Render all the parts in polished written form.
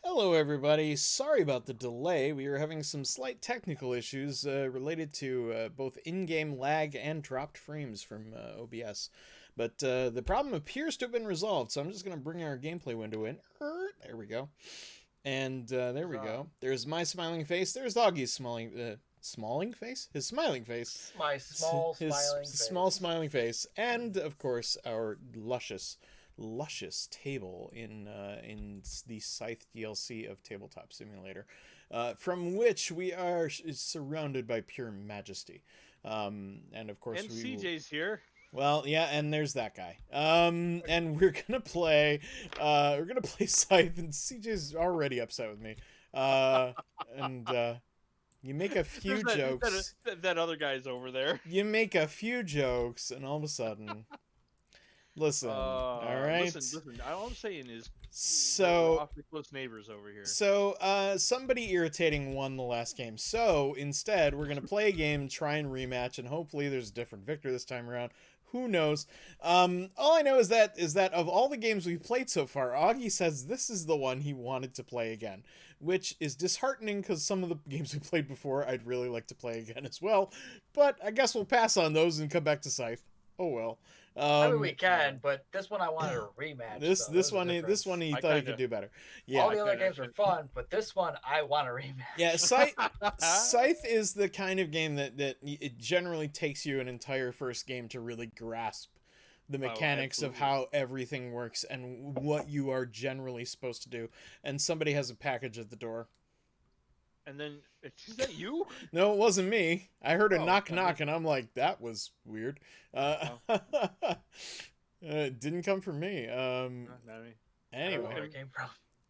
Hello, everybody. Sorry about the delay. We were having some slight technical issues related to both in-game lag and dropped frames from OBS. But the problem appears to have been resolved, so I'm just going to bring our gameplay window in. There we go. And there we go. There's my smiling face. There's Augie's smiling face? His smiling face. My small His smiling small face. smiling face. And, of course, our luscious table in the Scythe DLC of Tabletop Simulator, from which we are surrounded by pure majesty. And of course, And CJ's here. Well, yeah, and there's that guy. And we're gonna play. We're gonna play Scythe, and CJ's already upset with me. And you make a few jokes. That other guy's over there. You make a few jokes, and all of a sudden. Listen, all right. Listen. All I'm saying is, so we're awfully close neighbors over here. So, somebody irritating won the last game. So instead, we're gonna play a game and try and rematch, and hopefully, there's a different victor this time around. Who knows? All I know is that of all the games we've played so far, Augie says this is the one he wanted to play again, which is disheartening because some of the games we played before I'd really like to play again as well. But I guess we'll pass on those and come back to Scythe. Oh well. I mean, we can, but this one I wanted a rematch. This one he thought he could do better. Yeah, all the other games are fun, but this one I want a rematch. Yeah, Scythe is the kind of game that it generally takes you an entire first game to really grasp the mechanics of how everything works and what you are generally supposed to do. And somebody has a package at the door. And then, is that you? No, it wasn't me. I heard a knock, and I'm like, that was weird. It didn't come from me. Not me. Anyway.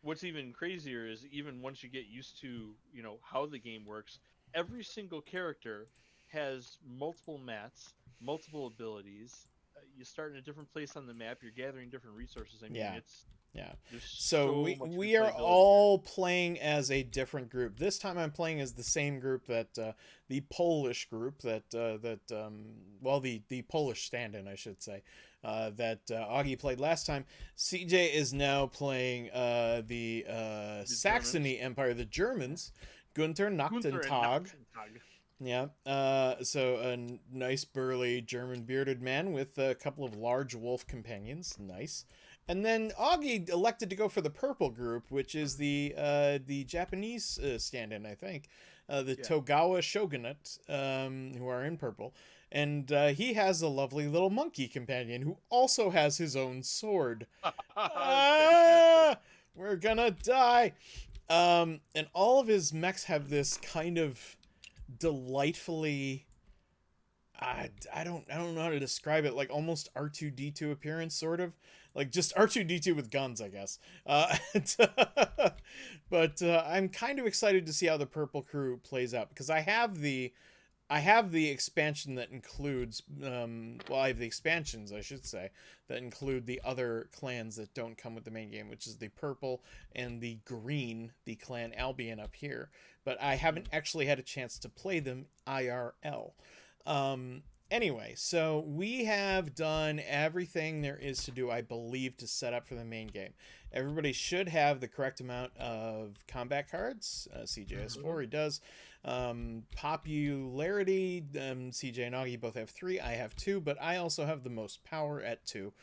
What's even crazier is even once you get used to, how the game works, every single character has multiple mats, multiple abilities. You start in a different place on the map. You're gathering different resources. I mean, So we are all playing as a different group. This time I'm playing as the same group that the Polish group that the Polish stand-in, I should say, that Augie played last time. CJ is now playing the Saxony Empire, the Germans, Gunther Nachtentag. Yeah, so a nice burly German bearded man with a couple of large wolf companions. Nice. And then Augie elected to go for the purple group, which is the Japanese stand-in, I think, the Togawa Shogunate, who are in purple. And he has a lovely little monkey companion who also has his own sword. We're gonna die. And all of his mechs have this kind of delightfully... I don't know how to describe it, like almost R2-D2 appearance, sort of. Like just R2-D2 with guns, I guess. But I'm kind of excited to see how the purple crew plays out, because I have the expansion that includes I have the expansions, I should say, that include the other clans that don't come with the main game, which is the purple and the green, the clan Albion up here. But I haven't actually had a chance to play them IRL. Anyway, so we have done everything there is to do, I believe, to set up for the main game. Everybody should have the correct amount of combat cards. CJ has 4, he does. Popularity, CJ and Augie both have 3, I have 2, but I also have the most power at 2.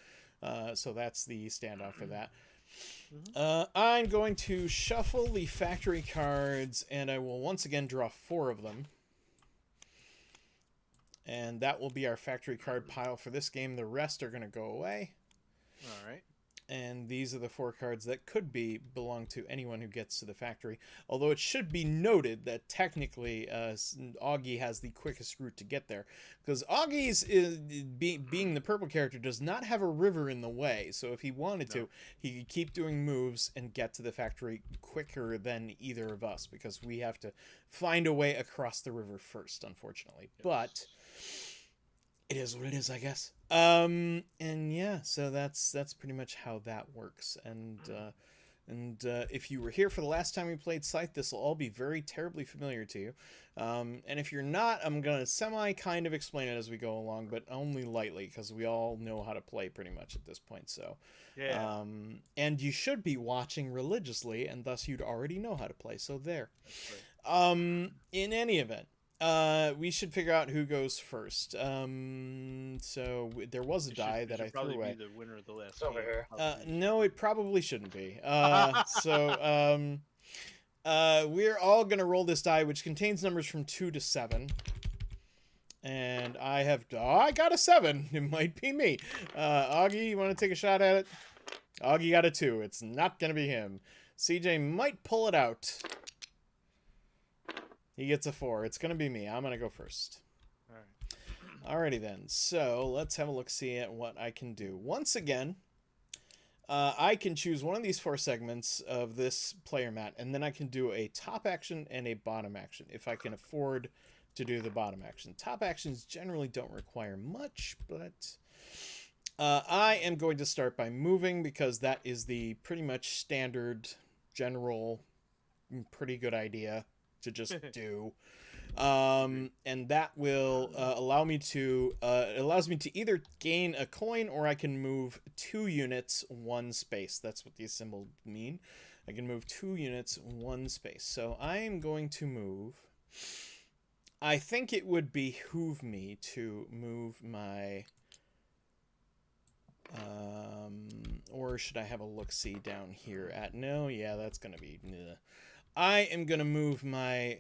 So that's the standoff for that. I'm going to shuffle the factory cards, and I will once again draw 4 of them. And that will be our factory card pile for this game. The rest are going to go away. All right. And these are the 4 cards that could belong to anyone who gets to the factory. Although it should be noted that technically Augie has the quickest route to get there. Because Augie's, being the purple character, does not have a river in the way. So if he wanted to, he could keep doing moves and get to the factory quicker than either of us. Because we have to find a way across the river first, unfortunately. Yes. But... it is what it is, I guess. And yeah, so that's pretty much how that works. And And if you were here for the last time we played Scythe, this will all be very terribly familiar to you. And if you're not, I'm going to semi-kind of explain it as we go along, but only lightly, because we all know how to play pretty much at this point. So, Yeah. and you should be watching religiously, and thus you'd already know how to play. So there. That's right. In any event, we should figure out who goes first. So there was a die that I threw away. Probably be the winner of the last Over here. No, it probably shouldn't be. We're all gonna roll this die, which contains numbers from 2 to 7. And I got a 7. It might be me. Augie, you want to take a shot at it? Augie got a 2. It's not gonna be him. CJ might pull it out. He gets a 4. It's gonna be me. I'm gonna go first. Alrighty then. So let's have a look-see at what I can do. Once again, I can choose one of these 4 segments of this player mat, and then I can do a top action and a bottom action if I can afford to do the bottom action. Top actions generally don't require much, but I am going to start by moving because that is the pretty much standard, general, pretty good idea to just do. And that will allow me to it allows me to either gain a coin or I can move 2 units 1 space. That's what these symbols mean. I can move 2 units 1 space. So I am going to move. I think it would behoove me to move my or should I have a look-see down here at no, yeah, that's gonna be I am gonna move my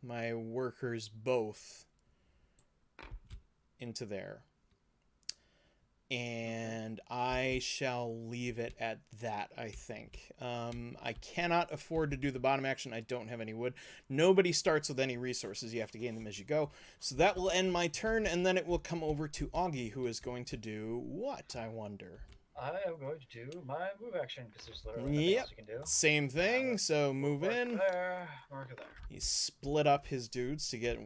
workers both into there. And I shall leave it at that, I think. I cannot afford to do the bottom action. I don't have any wood. Nobody starts with any resources. You have to gain them as you go. So that will end my turn, and then it will come over to Augie, who is going to do what, I wonder? I am going to do my move action because there's literally nothing else you can do. Same thing. So move in. There, mark there. He split up his dudes to get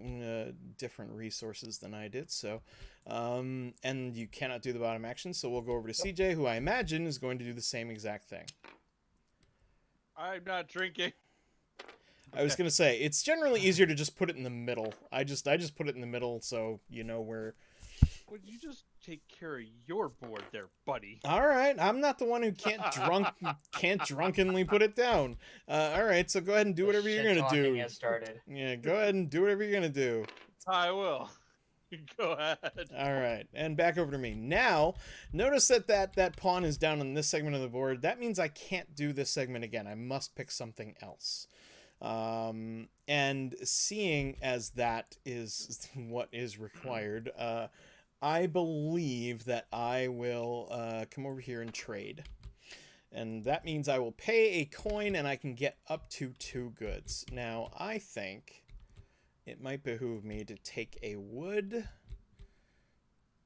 different resources than I did. So, and you cannot do the bottom action. So we'll go over to CJ, who I imagine is going to do the same exact thing. I'm not drinking. I was gonna say it's generally easier to just put it in the middle. I just put it in the middle, so you know where. Would you just take care of your board there, buddy? All right, I'm not the one who can't drunkenly put it down. All right, so go ahead and do whatever you're gonna do. Has started. Yeah, go ahead and do whatever you're gonna do. I will. Go ahead. All right, and back over to me. Now, notice that pawn is down on this segment of the board. That means I can't do this segment again. I must pick something else. And seeing as that is what is required, I believe that I will come over here and trade. And that means I will pay a coin and I can get up to 2 goods. Now, I think it might behoove me to take a wood.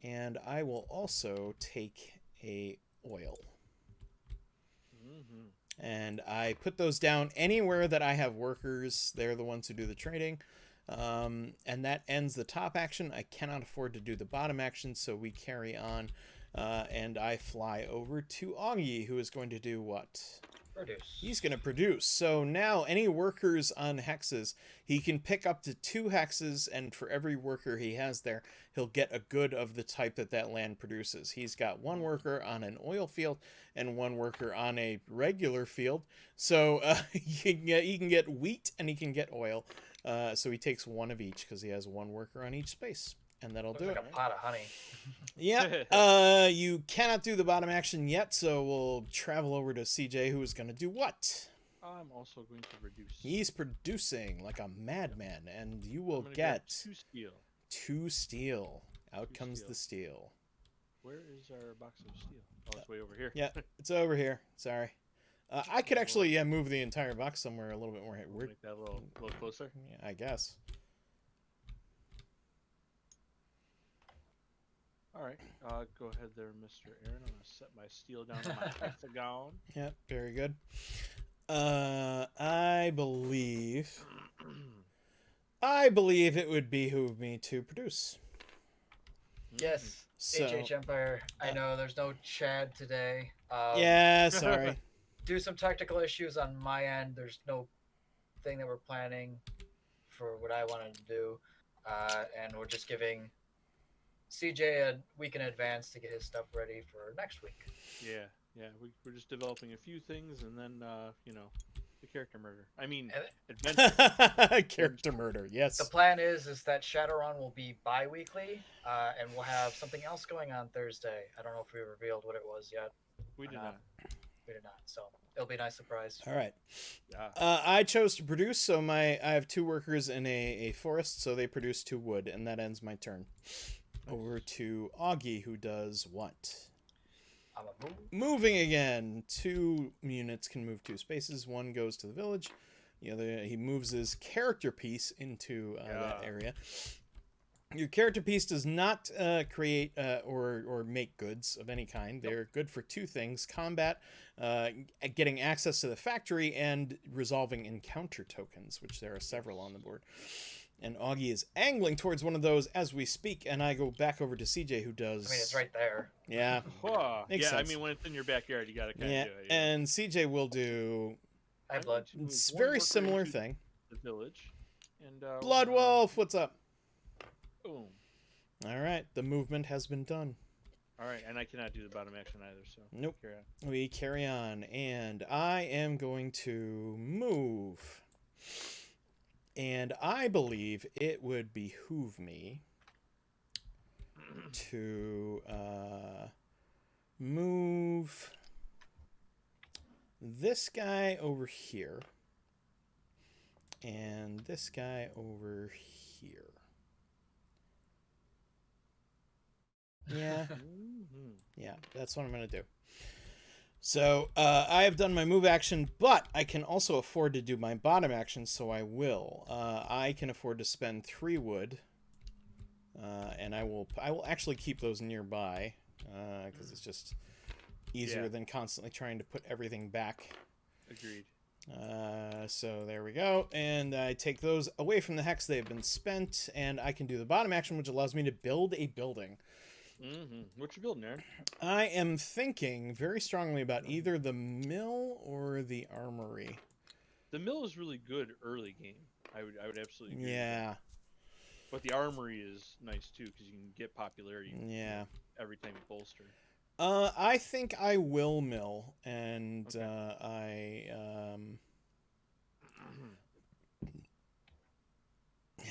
And I will also take a oil. Mm-hmm. And I put those down anywhere that I have workers. They're the ones who do the trading. And that ends the top action. I cannot afford to do the bottom action, so we carry on. And I fly over to Augie, who is going to do what? Produce. He's going to produce. So now any workers on hexes, he can pick up to 2 hexes, and for every worker he has there, he'll get a good of the type that land produces. He's got 1 worker on an oil field and 1 worker on a regular field. So he can get wheat and he can get oil. So he takes 1 of each because he has 1 worker on each space. And that'll do like it. A pot of honey. Yeah. You cannot do the bottom action yet, so we'll travel over to CJ, who is going to do what? I'm also going to reduce. He's producing like a madman, and you will get 2 steel. 2 steel. Out 2 comes steel. the steel. Where is our box of steel? Oh, it's way over here. Yeah, it's over here. Sorry. I could actually move the entire box somewhere a little bit more. We'll make that a little closer. Yeah, I guess. All right, go ahead there, Mr. Aaron. I'm gonna set my steel down to my hexagon. Yeah, very good. I believe it would behoove me to produce. Yes. So, HH Empire. I know there's no Chad today. yeah, sorry. due to some technical issues on my end, there's no thing that we're planning for what I wanted to do, and we're just giving CJ a week in advance to get his stuff ready for next week. Yeah, we're just developing a few things, and then the character murder. I mean, adventure. Character murder. Yes. The plan is that Shadowrun will be bi-weekly, and we'll have something else going on Thursday. I don't know if we revealed what it was yet. We did not. We did not. So it'll be a nice surprise. All right. Yeah. I chose to produce, so I have 2 workers in a forest, so they produce 2 wood, and that ends my turn. Over to Augie, who does what? I'm a move. Moving again. 2 units can move 2 spaces. 1 goes to the village. The other, he moves his character piece into that area. Your character piece does not create or make goods of any kind. They're good for 2 things: combat, getting access to the factory, and resolving encounter tokens, which there are several on the board. And Augie is angling towards one of those as we speak, and I go back over to CJ, who does... I mean, it's right there. Yeah. Makes sense. I mean, when it's in your backyard, you gotta kind of do it. And CJ will do... I have blood. It's a very similar thing. The village. And, Blood Wolf, what's up? Boom. All right, the movement has been done. All right, and I cannot do the bottom action either, so... Nope. Carry on. We carry on, and I am going to move. And I believe it would behoove me to move this guy over here and this guy over here. Yeah. Yeah, that's what I'm going to do. So I have done my move action, but I can also afford to do my bottom action, so I will. I can afford to spend 3 wood, and I will actually keep those nearby, because it's just easier than constantly trying to put everything back. Agreed. So there we go, and I take those away from the hex. They've been spent, and I can do the bottom action, which allows me to build a building. What you building, Aaron? I am thinking very strongly about either the mill or the armory. The mill is really good early game. I would absolutely agree. Yeah. But the armory is nice too, because you can get popularity. Yeah. Every time you bolster. I think I will mill, and okay.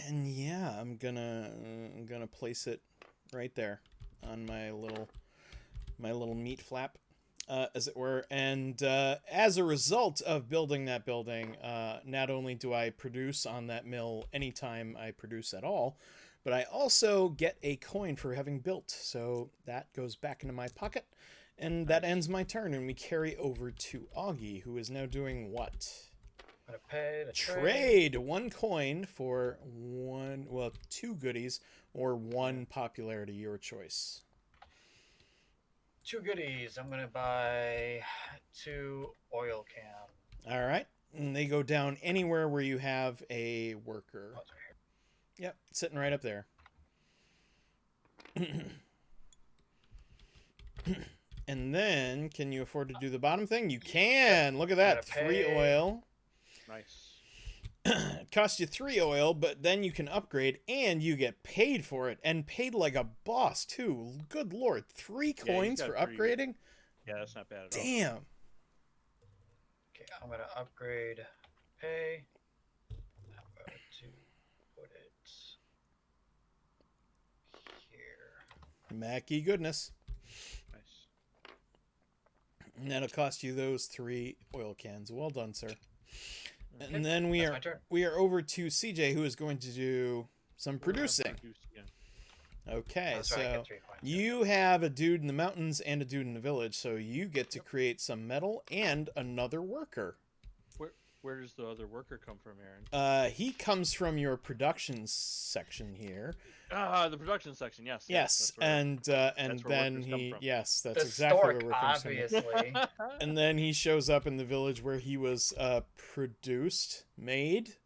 And yeah, I'm gonna place it right there on my little meat flap, as it were. And as a result of building that building, not only do I produce on that mill anytime I produce at all, but I also get a coin for having built. So that goes back into my pocket, and that ends my turn. And we carry over to Augie, who is now doing what? I'm gonna pay the Trade 1 coin for 2 goodies or 1 popularity, your choice. 2 goodies. I'm gonna buy 2 oil cans. All right, and they go down anywhere where you have a worker. Oh, it's right here. Yep, sitting right up there. And then, can you afford to do the bottom thing? You can. Look at that, 3 oil. Nice. It costs you 3 oil, but then you can upgrade, and you get paid for it, and paid like a boss too. Good lord, 3 coins for upgrading? Yeah, that's not bad at all. Damn. Okay, I'm gonna upgrade pay. I'm going to put it here. Mackie goodness. Nice. And that'll cost you those 3 oil cans. Well done, sir. Okay, and then we are over to CJ, who is going to do some producing. Okay, so you have a dude in the mountains and a dude in the village, so you get to create some metal and another worker. Where does the other worker come from, Aaron? He comes from your production section here. The production section, yes. Yes, and then he, yes, that's exactly where we're obviously. And then he shows up in the village where he was produced, made.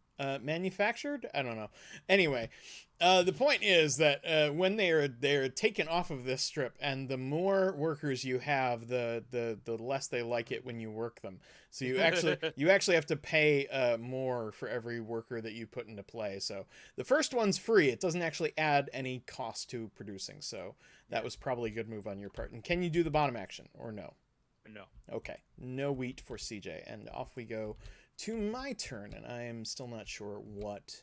manufactured? I don't know. Anyway, the point is that when they're taken off of this strip, and the more workers you have, the less they like it when you work them. So you actually have to pay more for every worker that you put into play. So the first one's free. It doesn't actually add any cost to producing. So that was probably a good move on your part. And can you do the bottom action or no? No. Okay. No wheat for CJ. And off we go to my turn, and I am still not sure what,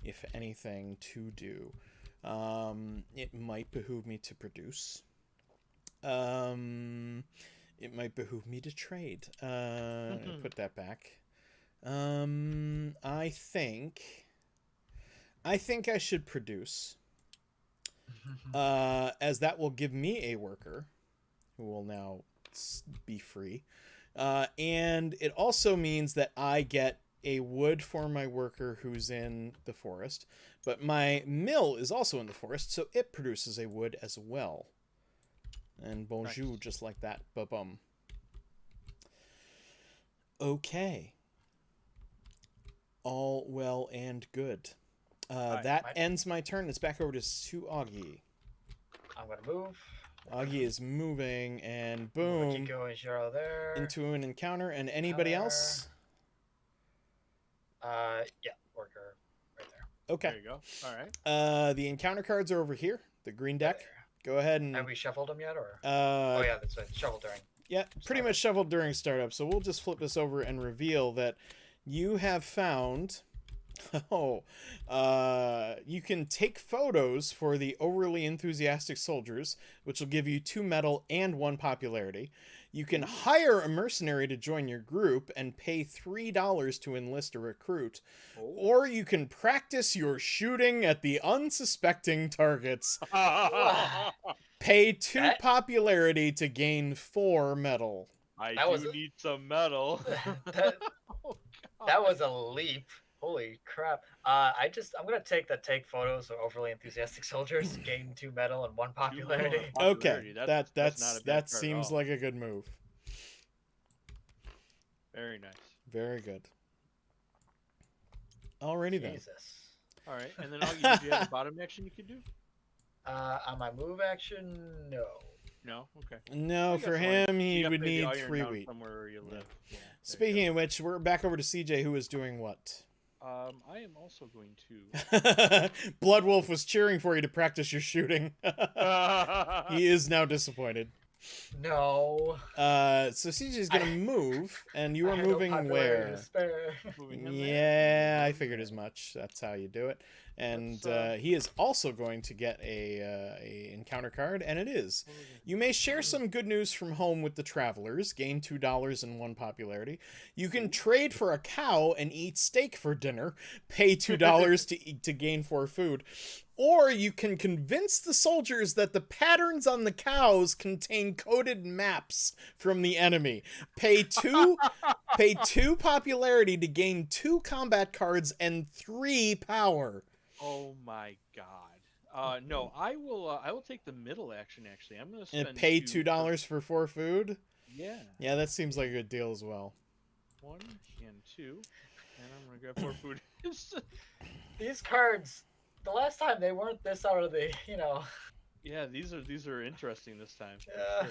if anything, to do. It might behoove me to produce. It might behoove me to trade. Put that back. I think I should produce, as that will give me a worker who will now be free. And it also means that I get a wood for my worker who's in the forest, but my mill is also in the forest, so it produces a wood as well. And bonjour, nice. Just like that. Ba-bum. Okay. All well and good. That ends my turn. It's back over to Augie. I'm going to move. Augie is moving, and boom. Keep going, Cheryl, there. Into an encounter, and anybody else? Yeah, worker right there. Okay. There you go. All right. The encounter cards are over here. The green deck. There. Go ahead and... Have we shuffled them yet, or? Oh yeah, that's right. Shuffled during. Yeah, pretty much shuffled during startup. So we'll just flip this over and reveal that you have found... you can take photos for the overly enthusiastic soldiers, which will give you 2 metal and 1 popularity. You can hire a mercenary to join your group and pay $3 to enlist a recruit. Oh. Or you can practice your shooting at the unsuspecting targets. Pay 2 popularity to gain 4 metal. I need some metal. That was a leap. Holy crap. I'm going to take photos of overly enthusiastic soldiers, gain 2 metal and 1 popularity. Okay, that seems like a good move. Very nice. Very good. Alrighty then. Jesus. All right, and then Augie, did you have a bottom action you could do? On my move action, no. No? Okay. No, for him, he would need 3 wheat. Somewhere where you live. Yeah. Speaking of which, we're back over to CJ, who is doing what? I am also going to... Bloodwolf was cheering for you to practice your shooting. He is now disappointed. No. So CJ's going to move, and you are moving where? Yeah, I figured as much. That's how you do it. And he is also going to get a encounter card, and it is. You may share some good news from home with the travelers, gain $2 and 1 popularity. You can trade for a cow and eat steak for dinner, pay $2 to gain 4 food. Or you can convince the soldiers that the patterns on the cows contain coded maps from the enemy. Pay 2 popularity to gain 2 combat cards and 3 power. Oh my god. No, I will take the middle action actually. I'm going to spend pay $2 for 4 food? Yeah. Yeah, that seems like a good deal as well. 1 and 2. And I'm going to grab 4 food. These cards, the last time they weren't this out of the, Yeah, these are interesting this time. Yeah. Sure.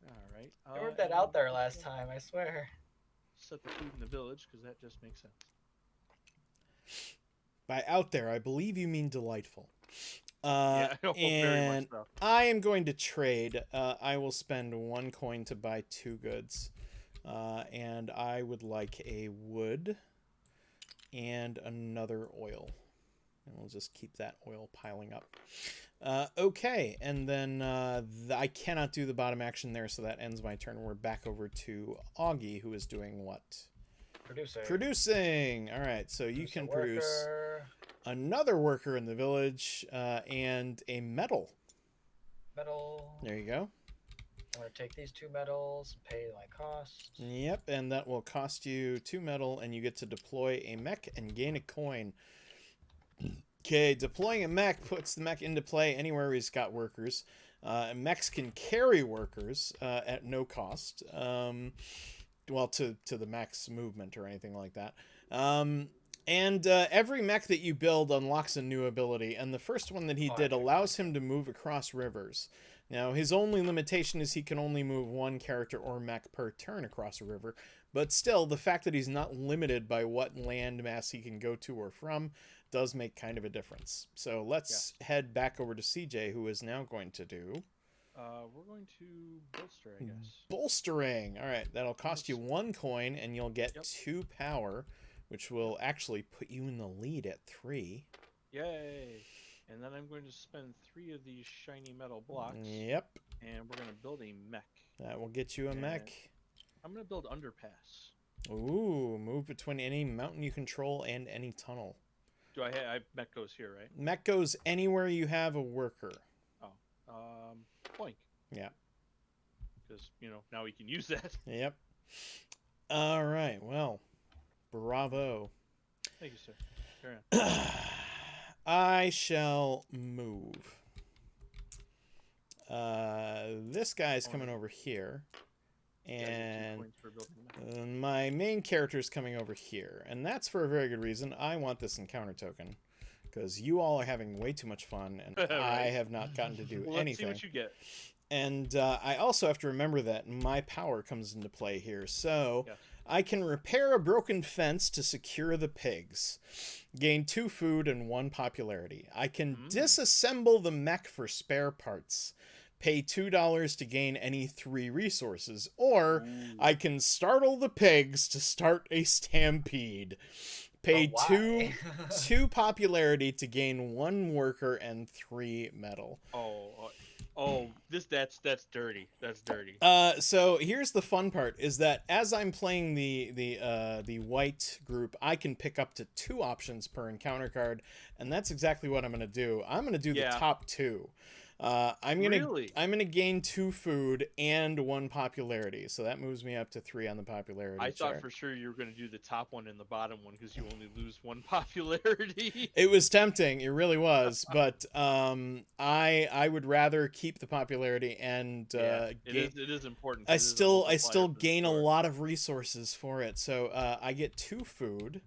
All right. They weren't that out there last time, I swear. Set the food in the village because that just makes sense. By out there, I believe you mean delightful. Yeah, very much so. I am going to trade. I will spend 1 coin to buy 2 goods. And I would like a wood and another oil. And we'll just keep that oil piling up. Okay, and then I cannot do the bottom action there, so that ends my turn. We're back over to Augie, who is doing what? Producing. All right, so you can produce another worker in the village and a metal. There you go. I'm going to take these 2 metals, pay my cost. Yep, and that will cost you 2 metal, and you get to deploy a mech and gain a coin. Okay, deploying a mech puts the mech into play anywhere he's got workers. Mechs can carry workers at no cost. Well, to the mech's movement or anything like that. And every mech that you build unlocks a new ability, and the first one that he did allows him to move across rivers. Now, his only limitation is he can only move one character or mech per turn across a river, but still, the fact that he's not limited by what land mass he can go to or from does make kind of a difference. So let's head back over to CJ, who is now going to do... we're going to bolster, I guess. Bolstering! Alright, that'll cost you 1 coin, and you'll get 2 power, which will actually put you in the lead at 3. Yay! And then I'm going to spend 3 of these shiny metal blocks. Yep. And we're going to build a mech. That will get you a mech. I'm going to build underpass. Ooh, move between any mountain you control and any tunnel. Do I mech goes here, right? Mech goes anywhere you have a worker. Oh. Boink. Yeah. Because, now we can use that. Yep. All right, well, bravo. Thank you, sir. Carry on. I shall move. This guy's coming over here. And my main character is coming over here. And that's for a very good reason. I want this encounter token. Because you all are having way too much fun, and right. I have not gotten to do anything. Let's see what you get. And I also have to remember that my power comes into play here. So I can repair a broken fence to secure the pigs. Gain 2 food and 1 popularity. I can disassemble the mech for spare parts. Pay $2 to gain any 3 resources. Or I can startle the pigs to start a stampede. Pay 2 popularity to gain 1 worker and 3 metal. That's dirty. That's dirty. So here's the fun part: is that as I'm playing the white group, I can pick up to 2 options per encounter card, and that's exactly what I'm gonna do. I'm gonna do the top 2. I'm gonna gain 2 food and 1 popularity, so that moves me up to 3 on the popularity I thought chart. for sure you were gonna do the top one and the bottom one because you only lose 1 popularity. It was tempting, it really was, but I would rather keep the popularity and it is important. I still gain a lot of resources for it, so I get 2 food.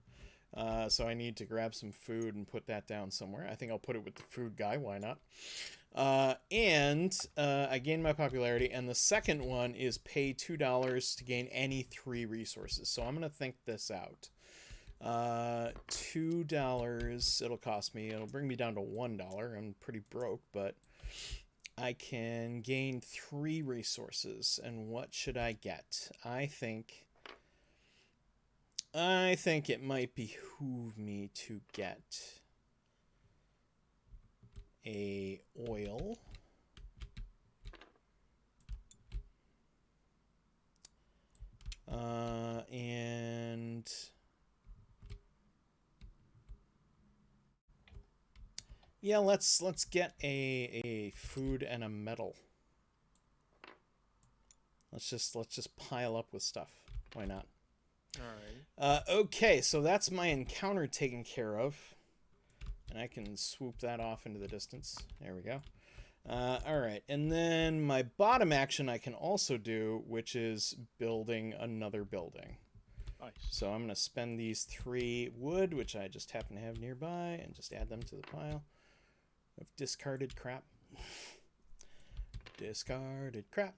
So I need to grab some food and put that down somewhere. I think I'll put it with the food guy. Why not? And I gain my popularity. And the second one is pay $2 to gain any 3 resources. So I'm going to think this out. $2 it'll cost me. It'll bring me down to $1. I'm pretty broke, but I can gain 3 resources. And what should I get? I think it might behoove me to get a oil. And yeah, let's get a food and a metal. Let's just pile up with stuff. Why not? Alright. Okay, so that's my encounter taken care of. And I can swoop that off into the distance. There we go. Alright, and then my bottom action I can also do, which is building another building. Nice. So I'm going to spend these 3 wood, which I just happen to have nearby, and just add them to the pile of discarded crap. Discarded crap.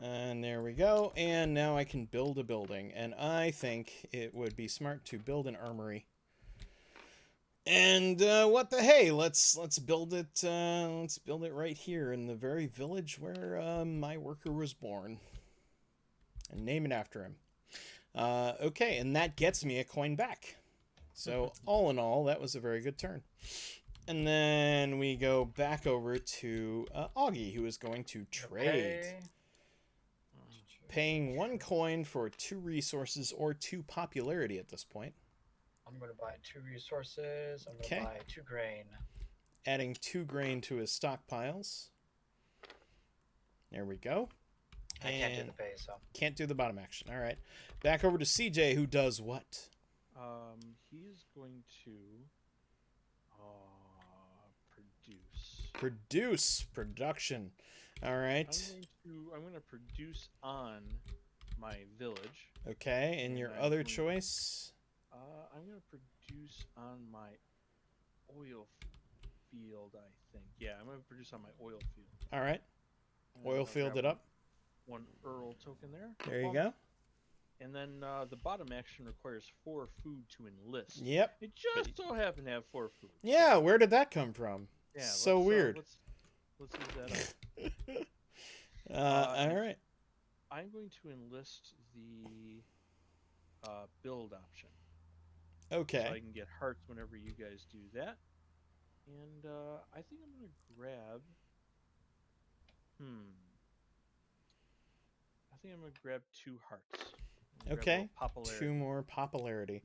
And there we go. And now I can build a building. And I think it would be smart to build an armory. And what the hey? Let's build it. Let's build it right here in the very village where my worker was born. And name it after him. Okay, and that gets me a coin back. So all in all, that was a very good turn. And then we go back over to Augie, who is going to trade. Okay. Paying 1 coin for 2 resources or 2 popularity at this point. I'm going to buy 2 resources. I'm going to buy 2 grain. Adding 2 grain to his stockpiles. There we go. I can't do the pay, so. Can't do the bottom action. All right. Back over to CJ, who does what? He is going to produce. Production. All right. I'm going to produce on my village. Okay, and your other choice? I'm gonna produce on my oil field. I think. Yeah, I'm gonna produce on my oil field. All right. Oil field it up. One Earl token there. There you go. And then the bottom action requires 4 food to enlist. Yep. It just so happened to have 4 food. Yeah, where did that come from? Yeah, so weird. Let's use that up. All right. I'm going to enlist the build option. Okay. So I can get hearts whenever you guys do that. And I think I'm going to grab... I think I'm going to grab 2 hearts. Okay, 2 more popularity.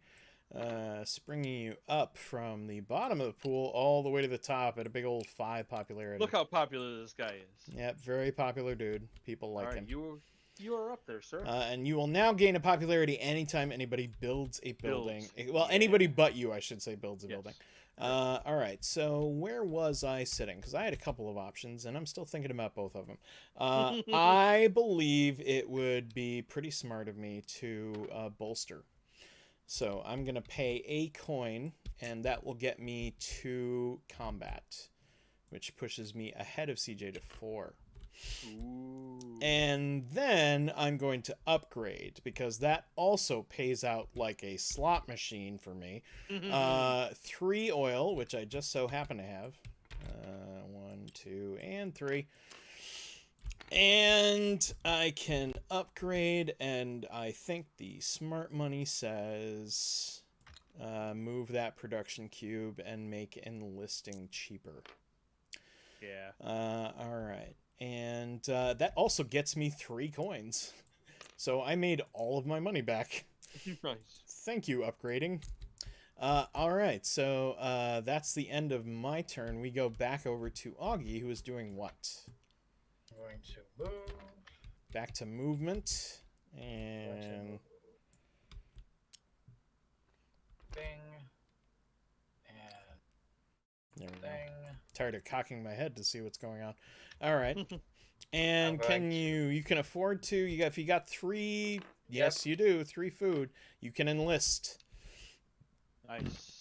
Springing you up from the bottom of the pool all the way to the top at a big old 5 popularity. Look how popular this guy is. Yep, very popular dude. People like him. You are up there, sir. And you will now gain a popularity anytime anybody builds a building. Well, anybody but you, I should say, builds a building. All right, so where was I sitting? Because I had a couple of options, and I'm still thinking about both of them. I believe it would be pretty smart of me to bolster. So I'm going to pay a coin, and that will get me to combat, which pushes me ahead of CJ to 4. Ooh. And then I'm going to upgrade, because that also pays out like a slot machine for me. 3 oil, which I just so happen to have. 1, 2, and 3. And I can upgrade, and I think the smart money says move that production cube and make enlisting cheaper. Yeah. All right. And that also gets me 3 coins. So I made all of my money back. Nice. Thank you, upgrading. All right, so that's the end of my turn. We go back over to Augie, who is doing what? I'm going to move. Back to movement. And... Bing. And... There we go. Bing. Tired of cocking my head to see what's going on. All right. And All right. can you can afford to, if you got 3, yes, you do, 3 food, you can enlist. Nice.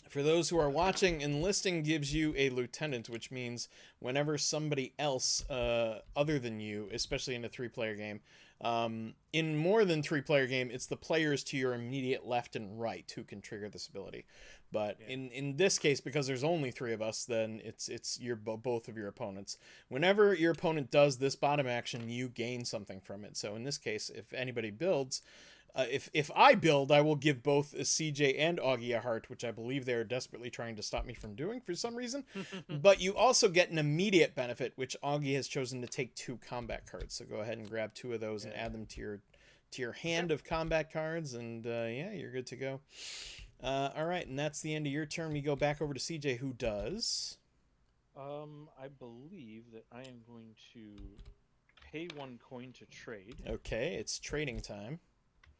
For those who are watching, enlisting gives you a lieutenant, which means whenever somebody else other than you, especially in a 3-player game, in more than 3-player game, it's the players to your immediate left and right who can trigger this ability. But in this case, because there's only 3 of us, then it's both of your opponents. Whenever your opponent does this bottom action, you gain something from it. So in this case, if anybody builds, if I build, I will give both CJ and Augie a heart, which I believe they're desperately trying to stop me from doing for some reason. But you also get an immediate benefit, which Augie has chosen to take 2 combat cards. So go ahead and grab 2 of those and add them to your hand of combat cards, and yeah, you're good to go. All right, and that's the end of your turn. We go back over to CJ, who does... I believe that I am going to pay 1 coin to trade. Okay, it's trading time.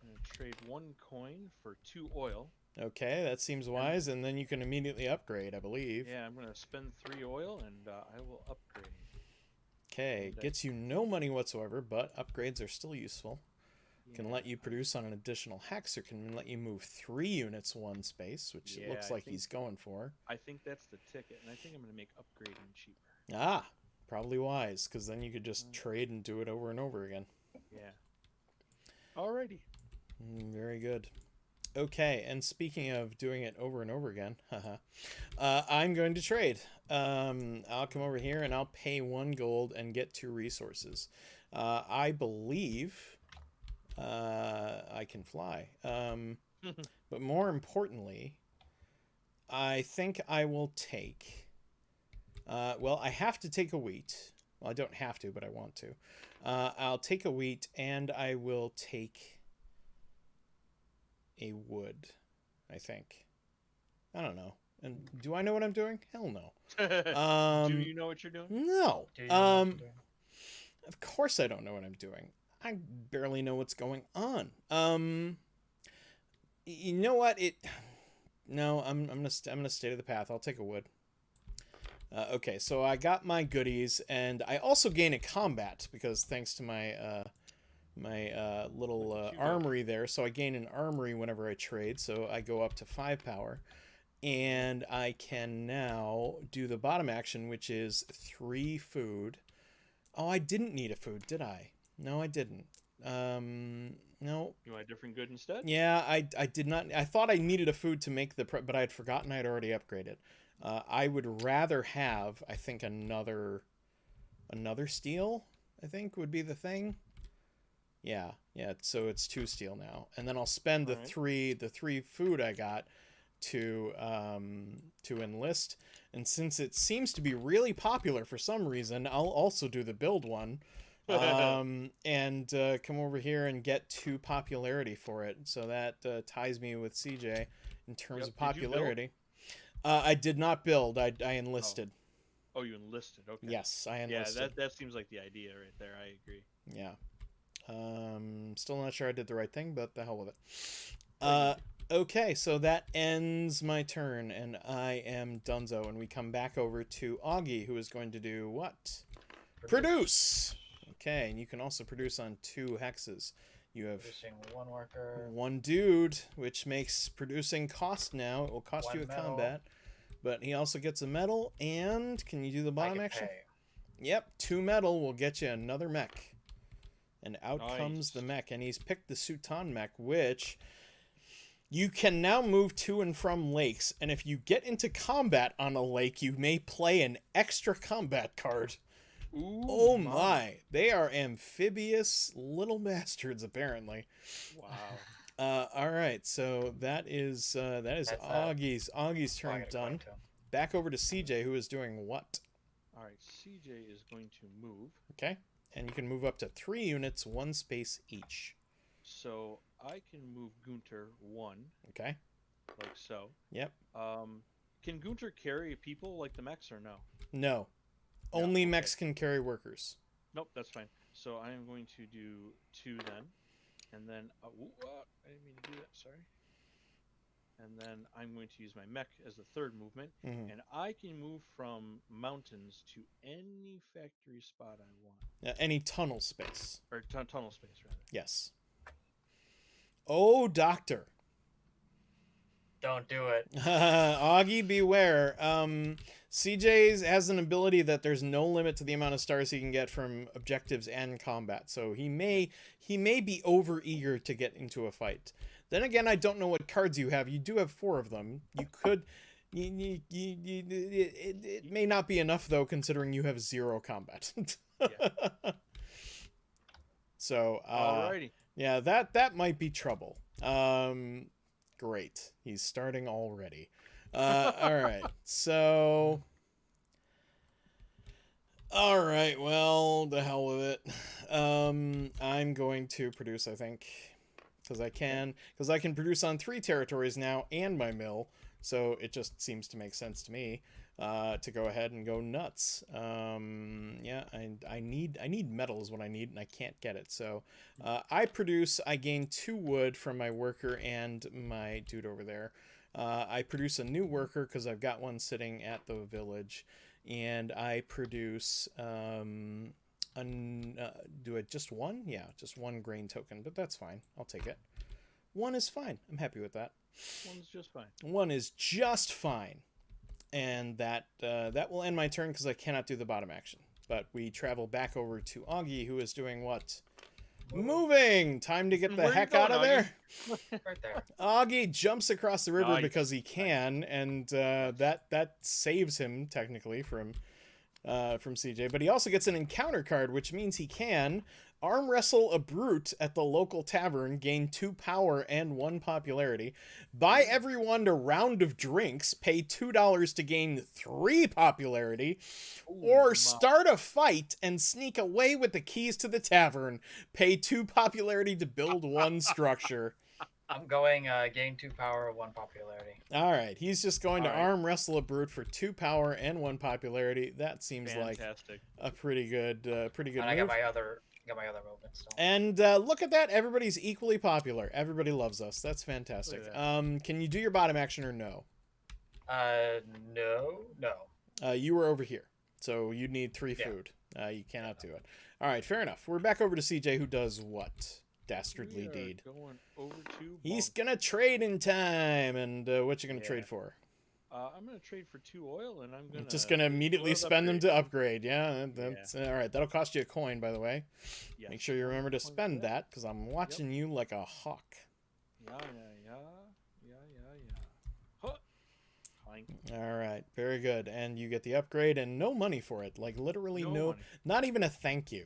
I'm going to trade 1 coin for 2 oil. Okay, that seems wise, and then you can immediately upgrade, I believe. Yeah, I'm going to spend 3 oil, and I will upgrade. Okay, gets you no money whatsoever, but upgrades are still useful. Can let you produce on an additional hex, or can let you move 3 units 1 space, which it looks like he's going for. I think that's the ticket, and I think I'm going to make upgrading cheaper. Ah, probably wise, because then you could just trade and do it over and over again. Yeah. Alrighty. Very good. Okay, and speaking of doing it over and over again, I'm going to trade. I'll come over here and I'll pay 1 gold and get 2 resources. I believe I can fly. But more importantly, I think I will take... well, I have to take a wheat. Well, I don't have to, but I want to. I'll take a wheat, and I will take a wood, I think. I don't know. And do I know what I'm doing? Hell no. Do you know what you're doing? No. Do you know what you're doing? Of course I don't know what I'm doing. I barely know what's going on. You know what? No, I'm gonna stay to the path. I'll take a wood. Okay, so I got my goodies, and I also gain a combat because thanks to my little Look at you go. armory there. So I gain an armory whenever I trade. So I go up to 5 power. And I can now do the bottom action, which is 3 food. Oh, I didn't need a food, did I? No, I didn't. No. You want a different good instead? Yeah, I did not. I thought I needed a food to make the but I had forgotten I'd already upgraded. I would rather have, I think, another steel, I think, would be the thing. Yeah. So it's 2 steel now, and then I'll spend the three food I got to enlist. And since it seems to be really popular for some reason, I'll also do the build one. And come over here and get 2 popularity for it. So that ties me with CJ in terms of popularity. I did not build. I enlisted. Oh, you enlisted. Okay. Yes, I enlisted. Yeah, that seems like the idea right there. I agree. Yeah. Still not sure I did the right thing, but the hell with it. Okay, so that ends my turn, and I am donezo, and we come back over to Augie, who is going to do what? Produce! Okay, and you can also produce on 2 hexes. You have producing 1 worker, 1 dude, which makes producing cost now. It will cost you a metal. combat, but he also gets a medal, and can you do the bottom action? Pay. Yep, 2 metal will get you another mech. And out Nice. comes the mech, and he's picked the Sutan mech, which you can now move to and from lakes, and if you get into combat on a lake, you may play an extra combat card. Ooh, Oh my, they are amphibious little bastards, apparently. Wow. All right, so that is Augie's turn done. Back over to CJ, who is doing what? All right, CJ is going to move. Okay, and you can move up to 3 units, 1 space each. So I can move Gunter 1. Okay. Like so. Yep. Can Gunter carry people like the mechs or no? No. Only mechs can carry workers. Nope, that's fine. So I am going to do 2 then. And then, I didn't mean to do that, sorry. And then I'm going to use my mech as the 3rd movement. Mm-hmm. And I can move from mountains to any factory spot I want. Any tunnel space. Or tunnel space, rather. Yes. Oh, doctor. Don't do it. Augie, beware. CJ has an ability that there's no limit to the amount of stars he can get from objectives and combat. So he may be over eager to get into a fight. Then again, I don't know what cards you have. You do have 4 of them. You could. It may not be enough though, considering you have 0 combat. Yeah. So. Alrighty. Yeah, that might be trouble. Great. He's starting already. All right. So. All right. Well, the hell with it. I'm going to produce, I think, because I can produce on 3 territories now and my mill. So it just seems to make sense to me to go ahead and go nuts. Yeah, I need metal is what I need, and I can't get it. So I gain 2 wood from my worker and my dude over there. I produce a new worker because I've got one sitting at the village, and I produce do it just 1? Yeah, just 1 grain token, but that's fine. I'll take it. 1 is fine. I'm happy with that. 1's just fine. 1 is just fine. And that will end my turn because I cannot do the bottom action. But we travel back over to Augie, who is doing what? Moving! Time to get the heck out of there. Right there. Augie jumps across the river Nice. because he can, and that saves him technically from CJ. But he also gets an encounter card, which means he can arm wrestle a brute at the local tavern, gain 2 power and 1 popularity, buy everyone a round of drinks, pay $2 to gain 3 popularity, or start a fight and sneak away with the keys to the tavern, pay 2 popularity to build 1 structure. I'm going gain 2 power, 1 popularity. All right, he's just going to arm wrestle a brute for 2 power and 1 popularity. That seems Fantastic. like a pretty good And move. I got my other movements still. And look at that, everybody's equally popular. Everybody loves us. That's fantastic. Can you do your bottom action or no? No. You were over here, so you need 3 food. You cannot do it. All right, fair enough. We're back over to CJ, who does what? Dastardly deed. Going over to. He's gonna trade in time, and what you gonna trade for? I'm gonna trade for 2 oil, and I'm just gonna immediately spend them to upgrade. Yeah, that's all right. That'll cost you a coin, by the way. Yes. Make sure you remember to spend that, because I'm watching you like a hawk. Yeah. Huh. All right, very good. And you get the upgrade and no money for it. Like literally no money. Not even a thank you.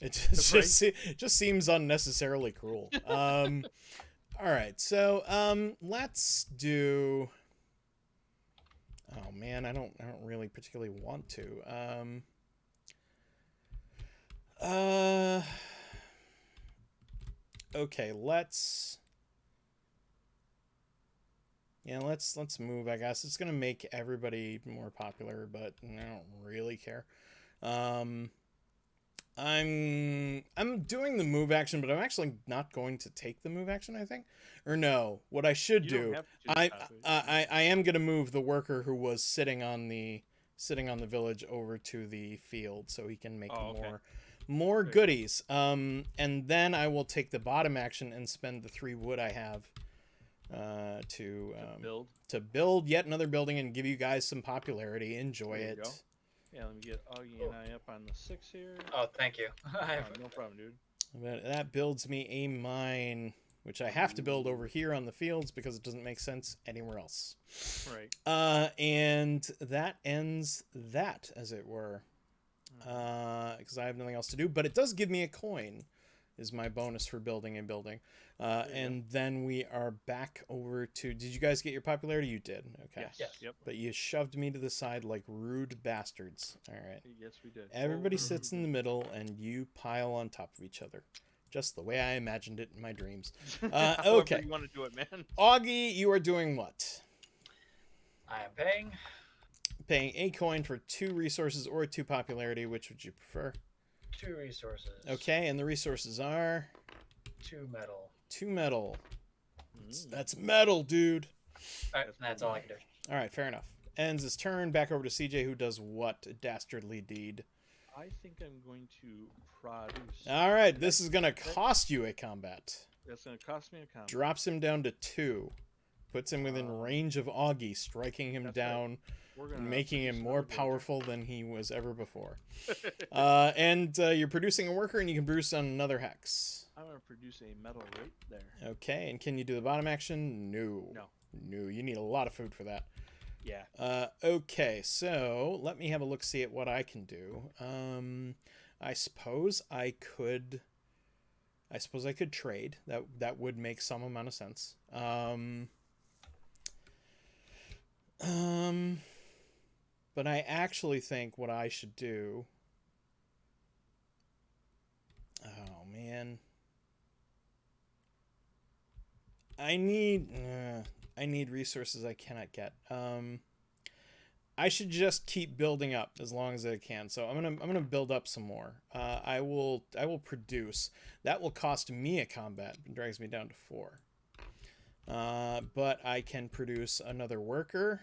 It just seems unnecessarily cruel. All right, so let's do. Oh man, I don't really particularly want to. Okay, let's move, I guess. It's gonna make everybody more popular, but I don't really care. I'm doing the move action, but I'm actually not going to take the move action, I think. Or no, what I should do, I am gonna move the worker who was sitting on the village over to the field so he can make more goodies. And then I will take the bottom action and spend the 3 wood I have to build yet another building and give you guys some popularity. Enjoy it. Go. Yeah, let me get Augie and I up on the 6 here. Oh, thank you. No problem, dude. But that builds me a mine, which I have to build over here on the fields because it doesn't make sense anywhere else. Right. And that ends that, as it were, because I have nothing else to do. But it does give me a coin, is my bonus for building a building. And then we are back over to. Did you guys get your popularity? You did. Okay. Yes. Yep. But you shoved me to the side like rude bastards. All right. Yes, we did. Everybody sits in the middle, and you pile on top of each other, just the way I imagined it in my dreams. Okay. You want to do it, man? Augie, you are doing what? I am paying a coin for 2 resources or 2 popularity. Which would you prefer? 2 resources. Okay, and the resources are 2 metal. 2 metal. That's metal, dude. All right, that's all I can do. All right, fair enough. Ends his turn. Back over to CJ, who does what dastardly deed? I think I'm going to produce. All right, this is going to cost you a combat. That's going to cost me a combat. Drops him down to 2. Puts him within range of Augie, striking him down, making him more powerful than he was ever before. And you're producing a worker, and you can produce another hex. I'm going to produce a metal right there. Okay, and can you do the bottom action? No. No, you need a lot of food for that. Yeah. Okay, so let me have a look, see at what I can do. I suppose I could trade. That would make some amount of sense. But I actually think what I should do. Oh man. I need resources I cannot get. I should just keep building up as long as I can. So I'm gonna build up some more. I will produce. That will cost me a combat. It drags me down to 4. But I can produce another worker.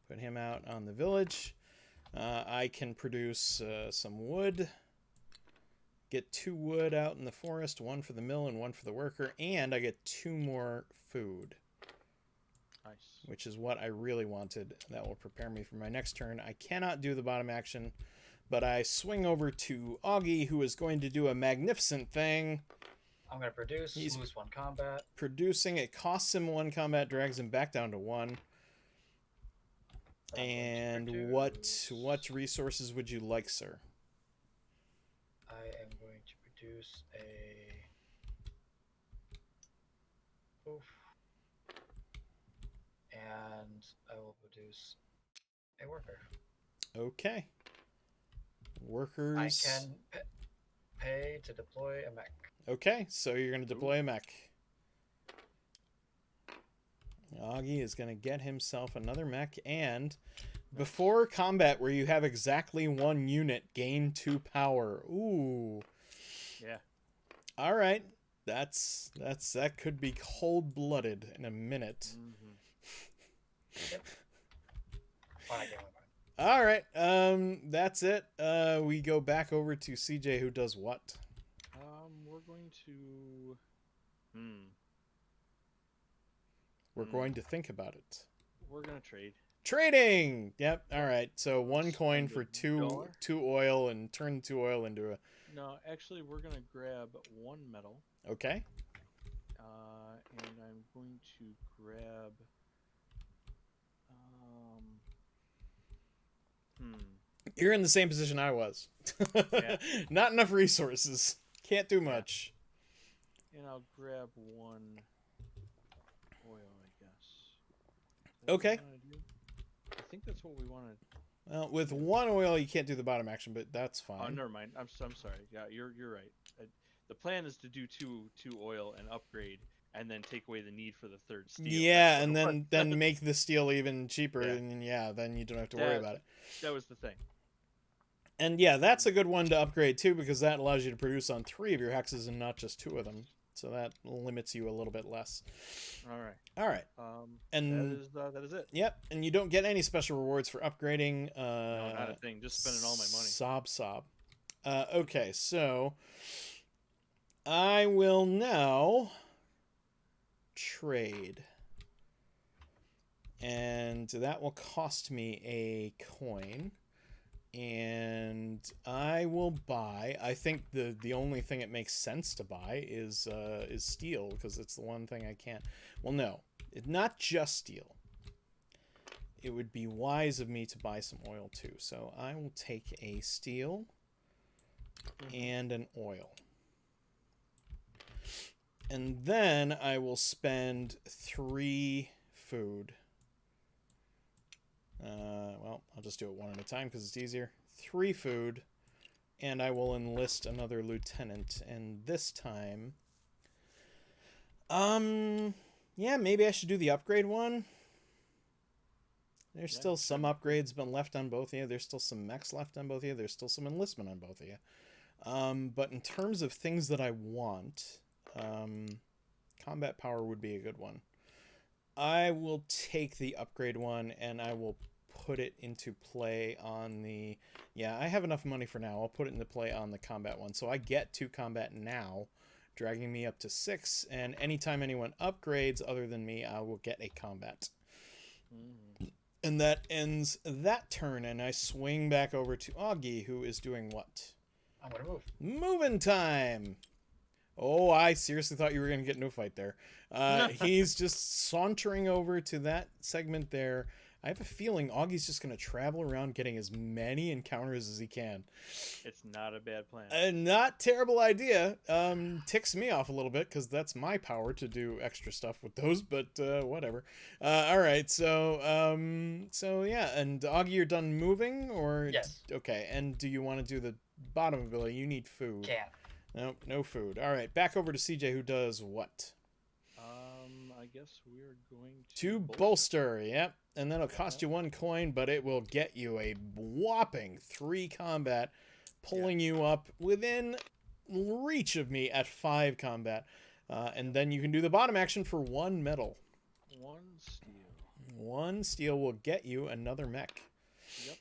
Put him out on the village. I can produce some wood. Get 2 wood out in the forest, 1 for the mill and 1 for the worker, and I get 2 more food. Nice. Which is what I really wanted. That will prepare me for my next turn. I cannot do the bottom action, but I swing over to Augie, who is going to do a magnificent thing. I'm going to produce, lose 1 combat. Producing, it costs him 1 combat, drags him back down to 1. And what resources would you like, sir? I am going to produce a... Oof. And I will produce a worker. Okay. Workers... I can pay to deploy a mech. Okay, so you're going to deploy a mech. Augie is going to get himself another mech, and before combat, where you have exactly 1 unit, gain 2 power. Ooh. Yeah. All right. That could be cold-blooded in a minute. Mm-hmm. Yep. All right. That's it. We go back over to CJ, who does what? We're going to. We're going to think about it. We're gonna trade. Trading. Yep. All right. So one coin Spend for $1. two oil and turn 2 oil into a. No, actually, we're gonna grab 1 metal. Okay. And I'm going to grab. You're in the same position I was. Yeah. Not enough resources. Can't do much. And I'll grab 1 oil, I guess. Okay. I think that's what we wanted. Well, with 1 oil, you can't do the bottom action, but that's fine. Oh, never mind. I'm sorry. Yeah, you're right. The plan is to do two oil and upgrade, and then take away the need for the 3rd steel. Yeah, and then make the steel even cheaper, Yeah. and then you don't have to worry about it. That was the thing. And yeah, that's a good one to upgrade too, because that allows you to produce on 3 of your hexes and not just 2 of them. So that limits you a little bit less. All right. And that is it. Yep, and you don't get any special rewards for upgrading. No, not a thing. Just spending all my money. Sob. Okay, so I will now trade. And that will cost me a coin. And I will buy. I think the only thing it makes sense to buy is steel, because it's the one thing I can't. Well, no, not just steel. It would be wise of me to buy some oil too. So I will take a steel and an oil. And then I will spend 3 food. Well, I'll just do it one at a time because it's easier. 3 food, and I will enlist another lieutenant. And this time, yeah, maybe I should do the upgrade one. There's still some upgrades been left on both of you. There's still some mechs left on both of you. There's still some enlistment on both of you. But in terms of things that I want, combat power would be a good one. I will take the upgrade one, and I will put it into play on the... Yeah, I have enough money for now. I'll put it into play on the combat one. So I get 2 combat now, dragging me up to 6. And anytime anyone upgrades other than me, I will get a combat. And that ends that turn, and I swing back over to Augie, who is doing what? I'm going to move. Moving time! Oh, I seriously thought you were going to get no fight there. He's just sauntering over to that segment there. I have a feeling Augie's just going to travel around getting as many encounters as he can. It's not a bad plan. Not terrible idea. Ticks me off a little bit because that's my power to do extra stuff with those, but whatever. All right, so yeah, and Augie, you're done moving? Or yes. Okay, and do you want to do the bottom ability? You need food. Can't. Nope, no food. All right, back over to CJ, who does what? I guess we're going to bolster. Yep, and that'll cost you 1 coin, but it will get you a whopping 3 combat, pulling you up within reach of me at 5 combat, and then you can do the bottom action for 1 metal. 1 steel. 1 steel will get you another mech. Yep.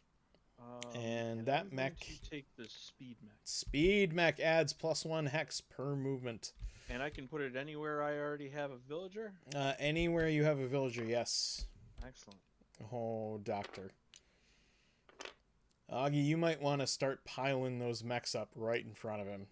And that I'm mech... going to take the speed mech. Speed mech adds +1 hex per movement. And I can put it anywhere I already have a villager? Anywhere you have a villager, yes. Excellent. Oh, doctor. Augie, you might want to start piling those mechs up right in front of him.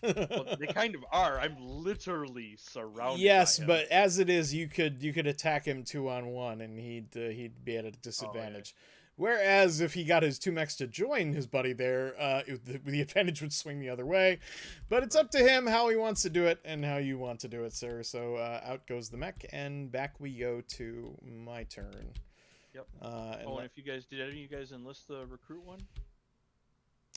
Well, they kind of are. I'm literally surrounded. Yes, by him. but as it is, you could attack him 2-on-1, and he'd be at a disadvantage. Oh, yeah. Whereas if he got his 2 mechs to join his buddy there, the advantage would swing the other way. But it's up to him how he wants to do it and how you want to do it, sir. So out goes the mech, and back we go to my turn. Yep. And if you guys did, any of you guys enlist the recruit one?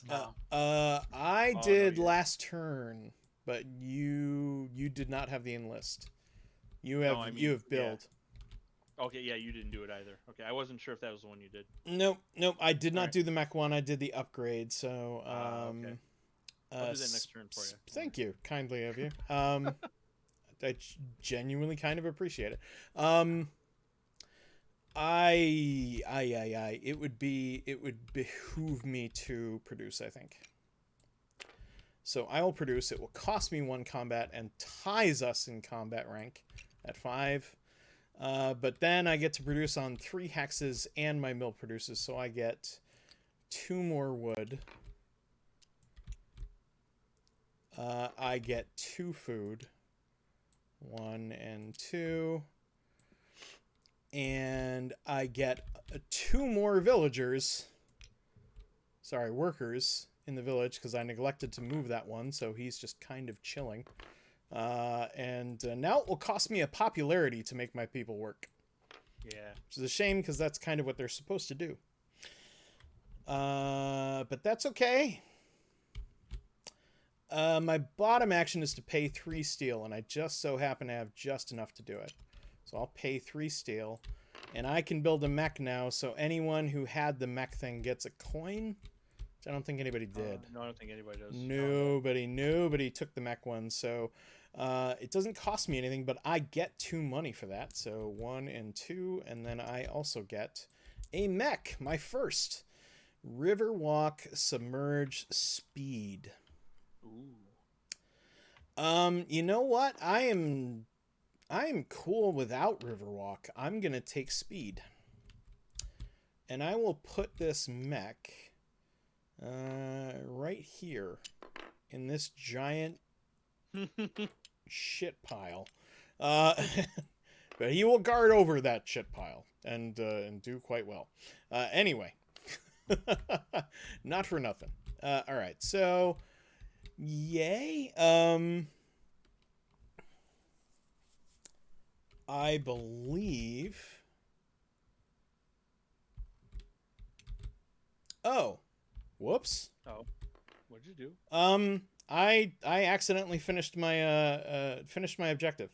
No. I did last turn, but you did not have the enlist. You have build. Yeah. Okay, yeah, you didn't do it either. Okay, I wasn't sure if that was the one you did. Nope, I did not do the mech one. I did the upgrade, so... okay. I'll do that next turn for you. Thank you, kindly of you. I genuinely kind of appreciate it. It would behoove me to produce, I think. So I will produce. It will cost me 1 combat and ties us in combat rank at 5. But then I get to produce on 3 hexes and my mill produces, so I get 2 more wood. I get 2 food. 1 and 2. And I get 2 more villagers. Sorry, workers in the village, because I neglected to move that one, so he's just kind of chilling. And now it will cost me a popularity to make my people work. Yeah. Which is a shame, because that's kind of what they're supposed to do. But that's okay. My bottom action is to pay 3 steel, and I just so happen to have just enough to do it. So I'll pay 3 steel, and I can build a mech now, so anyone who had the mech thing gets a coin, which I don't think anybody did. No, I don't think anybody does. Nobody took the mech one, so it doesn't cost me anything, but I get 2 money for that, so 1 and 2, and then I also get a mech, my first. Riverwalk Submerge Speed. Ooh. You know what? I am cool without Riverwalk. I'm gonna take speed. And I will put this mech right here in this giant shit pile. But he will guard over that shit pile and do quite well. Anyway. Not for nothing. Alright, so yay. I believe. Oh, whoops. Oh, what'd you do? I accidentally finished my objective.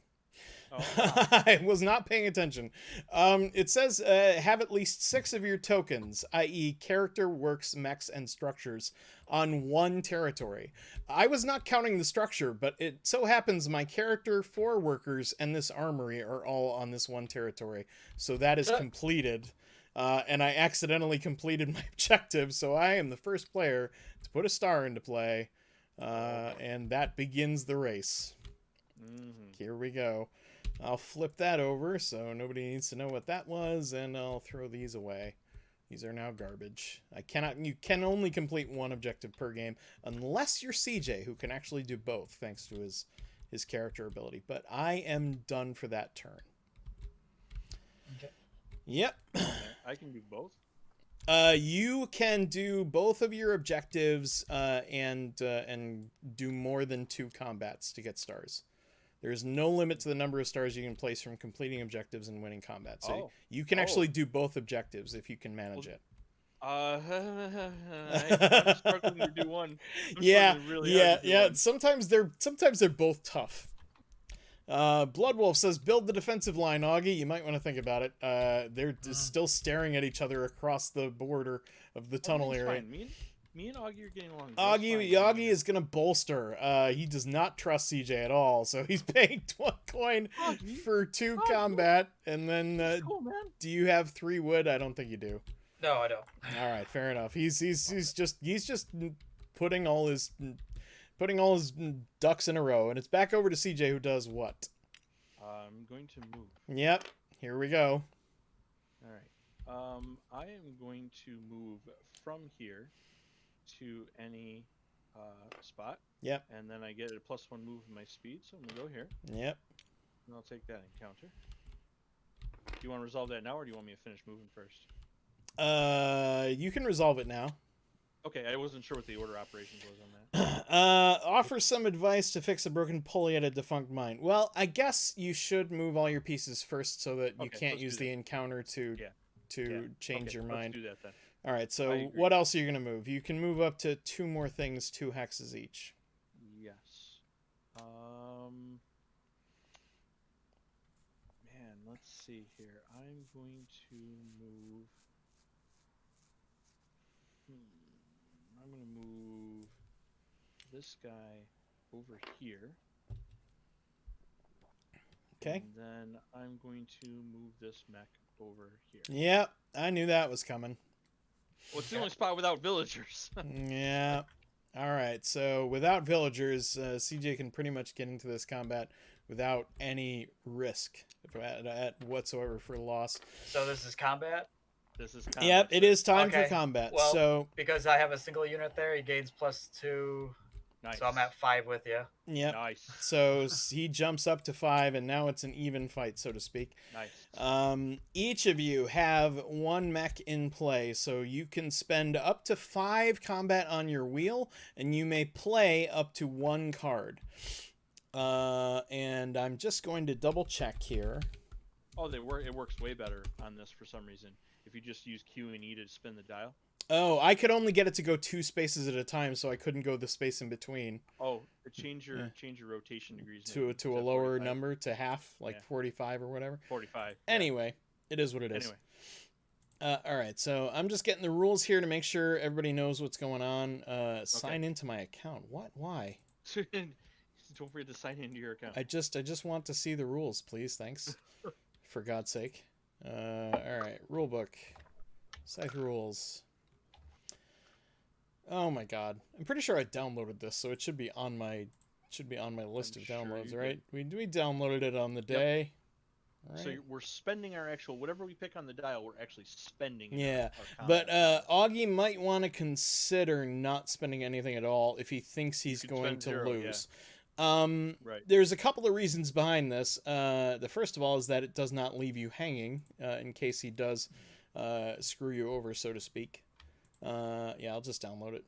Oh, wow. I was not paying attention. It says have at least 6 of your tokens, i.e. character, works, mechs, and structures, on 1 territory. I was not counting the structure, but it so happens my character, 4 workers, and this armory are all on this 1 territory. So that is completed. And I accidentally completed my objective, so I am the first player to put a star into play. And that begins the race. Mm-hmm. Here we go. I'll flip that over so nobody needs to know what that was, and I'll throw these away. These are now garbage. You can only complete 1 objective per game unless you're CJ, who can actually do both thanks to his character ability. But I am done for that turn. Okay. Yep. I can do both. You can do both of your objectives and do more than 2 combats to get stars. There is no limit to the number of stars you can place from completing objectives and winning combat. So you can actually do both objectives if you can manage it. I'm struggling to do one. Yeah. Sometimes they're both tough. Bloodwolf says, build the defensive line, Augie. You might want to think about it. They're still staring at each other across the border of the tunnel area. Fine. Me and Augie are getting along. Augie is going to bolster. He does not trust CJ at all, so he's paying 1 coin for 2 combat. And then, cool, man. Do you have 3 wood? I don't think you do. No, I don't. All right, fair enough. He's just putting all his ducks in a row, and it's back over to CJ, who does what? I'm going to move. Yep. Here we go. All right. I am going to move from here to any spot. Yep. And then I get a +1 move in my speed, so I'm gonna go here. Yep. And I'll take that encounter. Do you want to resolve that now, or do you want me to finish moving first? You can resolve it now. Okay, I wasn't sure what the order operations was on that. Offer some advice to fix a broken pulley at a defunct mine. Well, I guess you should move all your pieces first so that you can't use the encounter to change your mind. Let's do that then. All right, so what else are you going to move? You can move up to 2 more things, 2 hexes each. Yes. Man, let's see here. I'm going to move... I'm going to move this guy over here. Okay. And then I'm going to move this mech over here. Yep, I knew that was coming. Well, it's the only spot without villagers. Yeah. All right. So without villagers, CJ can pretty much get into this combat without any risk at whatsoever for loss. So this is combat? This is combat. Yep, it is time for combat. Well, so because I have a single unit there, he gains +2. Nice. So I'm at 5 with you. Yep. Nice. So he jumps up to 5, and now it's an even fight, so to speak. Nice. Each of you have one mech in play, so you can spend up to 5 combat on your wheel, and you may play up to 1 card. And I'm just going to double check here. Oh, it works way better on this for some reason. If you just use Q and E to spin the dial. Oh, I could only get it to go 2 spaces at a time, so I couldn't go the space in between. Oh, change your rotation degrees to a lower 45? Number, to half, like 45 or whatever. 45. Anyway, it is what it is. Anyway. All right, so I'm just getting the rules here to make sure everybody knows what's going on. Sign into my account. What? Why? Don't forget to sign into your account. I just want to see the rules, please. Thanks. For God's sake. All right, rule book. Scythe rules. Oh my God! I'm pretty sure I downloaded this, so it should be on my list of downloads, right? We downloaded it on the day. Right. So we're spending our actual whatever we pick on the dial. We're actually spending. Yeah, but Augie might want to consider not spending anything at all if he thinks he's going to lose. Yeah. Right. There's a couple of reasons behind this. The first of all is that it does not leave you hanging in case he does screw you over, so to speak. Yeah, I'll just download it.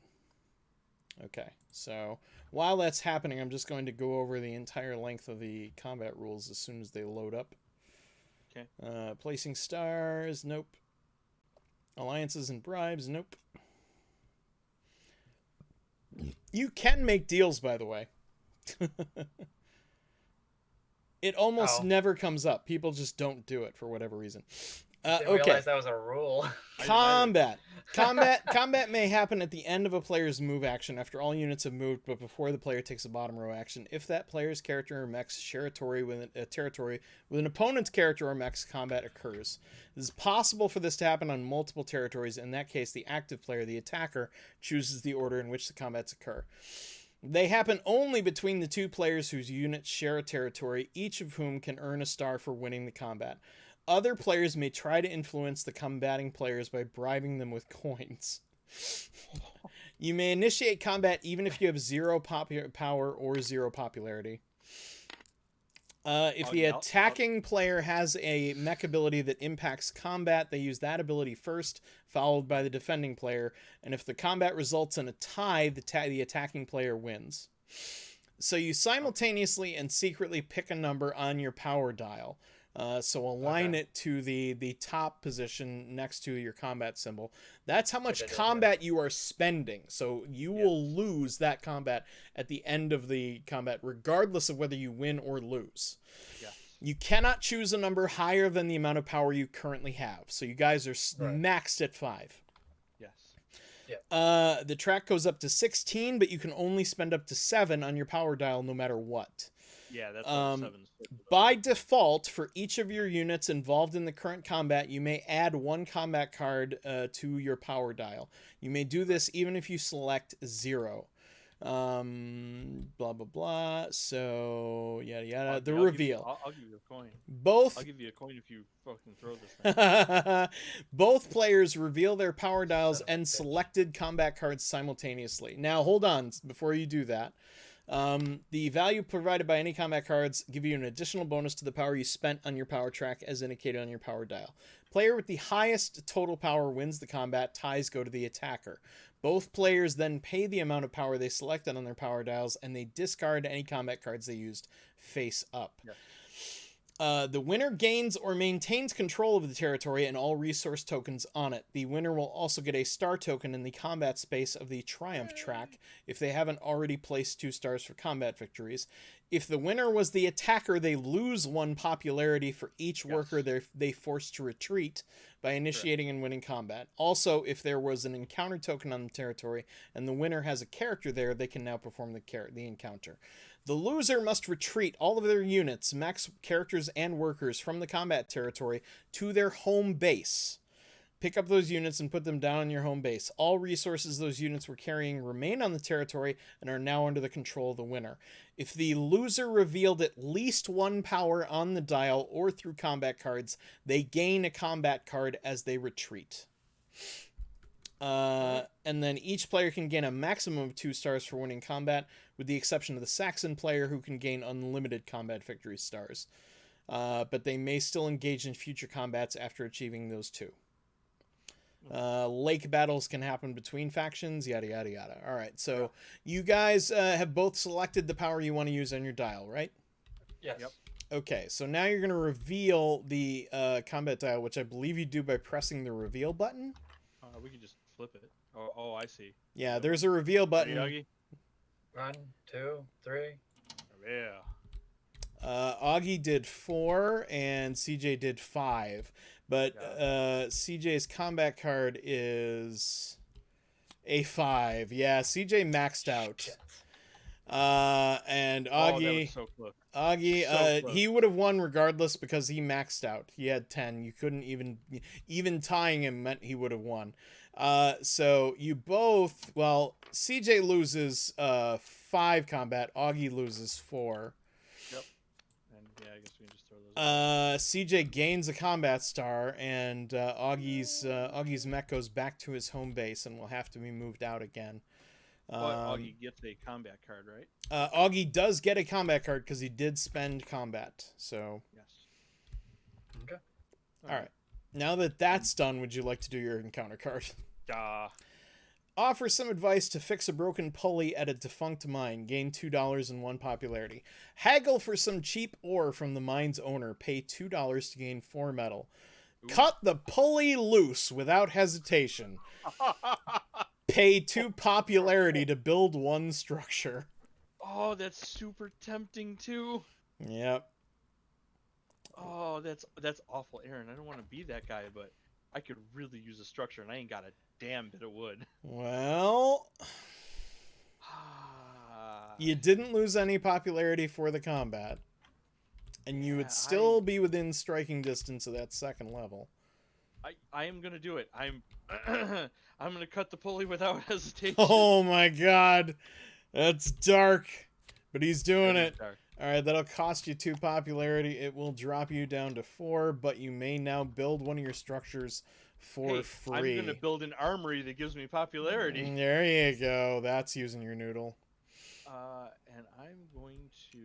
Okay, so while that's happening, I'm just going to go over the entire length of the combat rules as soon as they load up. Okay. Placing stars, nope. Alliances and bribes, nope. You can make deals, by the way. It almost never comes up. People just don't do it for whatever reason. Didn't realize that was a rule. Combat may happen at the end of a player's move action after all units have moved, but before the player takes a bottom row action. If that player's character or mechs share a territory with an opponent's character or mech's, combat occurs. It is possible for this to happen on multiple territories. In that case, the active player, the attacker, chooses the order in which the combats occur. They happen only between the 2 players whose units share a territory, each of whom can earn a star for winning the combat. Other players may try to influence the combating players by bribing them with coins. You may initiate combat even if you have 0 power or 0 popularity. If the attacking player has a mech ability that impacts combat, they use that ability first, followed by the defending player. And if the combat results in a tie, the attacking player wins. So you simultaneously and secretly pick a number on your power dial. So align it to the top position next to your combat symbol. That's how much combat you are spending. So you will lose that combat at the end of the combat, regardless of whether you win or lose. Yes. You cannot choose a number higher than the amount of power you currently have. So you guys are maxed at 5. Yes. Yeah. The track goes up to 16, but you can only spend up to 7 on your power dial no matter what. Yeah, that's what 7's. By default, for each of your units involved in the current combat, you may add 1 combat card to your power dial. You may do this even if you select 0. Blah, blah, blah. So, yada, yada. The reveal. I'll give you a coin. I'll give you a coin if you fucking throw this thing. Both players reveal their power dials and selected combat cards simultaneously. Now, hold on before you do that. The value provided by any combat cards give you an additional bonus to the power you spent on your power track as indicated on your power dial. Player with the highest total power wins the combat. Ties go to the attacker. Both players then pay the amount of power they selected on their power dials, and they discard any combat cards they used face up. Yeah. The winner gains or maintains control of the territory and all resource tokens on it. The winner will also get a star token in the combat space of the triumph track if they haven't already placed 2 stars for combat victories. If the winner was the attacker, they lose 1 popularity for each worker they forced to retreat by initiating and winning combat. Also, if there was an encounter token on the territory and the winner has a character there, they can now perform the encounter. The loser must retreat all of their units, max characters and workers, from the combat territory to their home base. Pick up those units and put them down on your home base. All resources those units were carrying remain on the territory and are now under the control of the winner. If the loser revealed at least one power on the dial or through combat cards, they gain a combat card as they retreat. And then each player can gain a maximum of 2 stars for winning combat, with the exception of the Saxon player, who can gain unlimited combat victory stars. But they may still engage in future combats after achieving those 2. Lake battles can happen between factions, yada yada yada. All right, so you guys have both selected the power you want to use on your dial, right? Yes. Yep. Okay, so now you're going to reveal the combat dial, which I believe you do by pressing the reveal button. We can just flip it. Oh, I see. Yeah, there's a reveal button. Ready, Augie? 1, 2, 3. Yeah. Augie did 4 and CJ did 5. But CJ's combat card is a 5. Yeah, CJ maxed out. Shit. And Augie, that was so close. Augie, So close. he would have won regardless because he maxed out. He had 10. You couldn't even tying him meant he would have won. So you both, well, CJ loses 5 combat. Augie loses 4. Yep. And yeah, I guess we can just throw those. CJ gains a combat star, and Augie's mech goes back to his home base and will have to be moved out again. Augie gets a combat card, right? Augie does get a combat card because he did spend combat. So Yes. Okay. all right. Now that that's done, would you like to do your encounter card? Offer some advice to fix a broken pulley at a defunct mine. Gain $2 and 1 popularity. Haggle for some cheap ore from the mine's owner. Pay $2 to gain 4 metal. Ooh. Cut the pulley loose without hesitation. Pay 2 popularity to build 1 structure. Oh, that's super tempting too. Yep. Oh, that's awful, Aaron. I don't want to be that guy, but I could really use a structure, and I ain't got a damn bit of wood. Well, you didn't lose any popularity for the combat, and you would still be within striking distance of that 2nd level. I am gonna do it. I'm I'm gonna cut the pulley without hesitation. Oh my god, that's dark, but he's doing That is it. dark. All right, that'll cost you 2 popularity. It will drop you down to 4, but you may now build one of your structures for free. I'm gonna build an armory that gives me popularity. There you go. That's using your noodle. And I'm going to.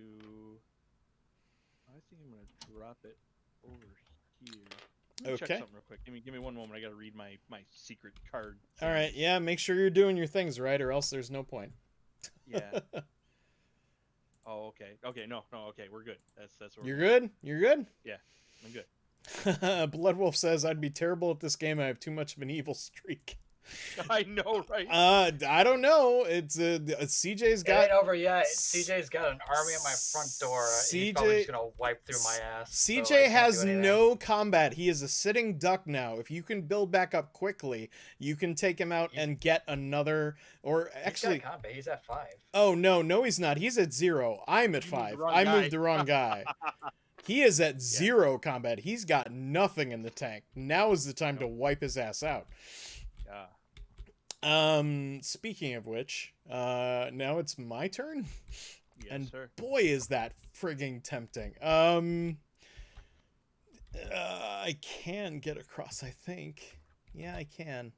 I think I'm gonna drop it over here. Let me check Okay. something real quick. Give me one moment. I gotta read my secret card. All right, yeah, make sure you're doing your things right, or else there's no point. Yeah. Oh, okay. Okay, no, okay, we're good. That's where You're good? You're good? Yeah, I'm good. Bloodwolf says, I'd be terrible at this game. I have too much of an evil streak. I know, right? I don't know. It's CJ's got. It ain't over yet. CJ's got an army at my front door. He's probably just gonna wipe through my ass. so I CJ can't has do anything. no combat. He is a sitting duck now. If you can build back up quickly, you can take him out and get another. Or actually, He's got combat. He's at 5. oh no, he's not. He's at 0. I'm at You moved the 5. wrong I guy. moved the wrong guy. He is at 0 combat. He's got nothing in the tank. Now is the time to wipe his ass out. Yeah. Speaking of which, now it's my turn. Yes, And sir. boy, is that frigging tempting. I can get across, I think. Yeah, I can.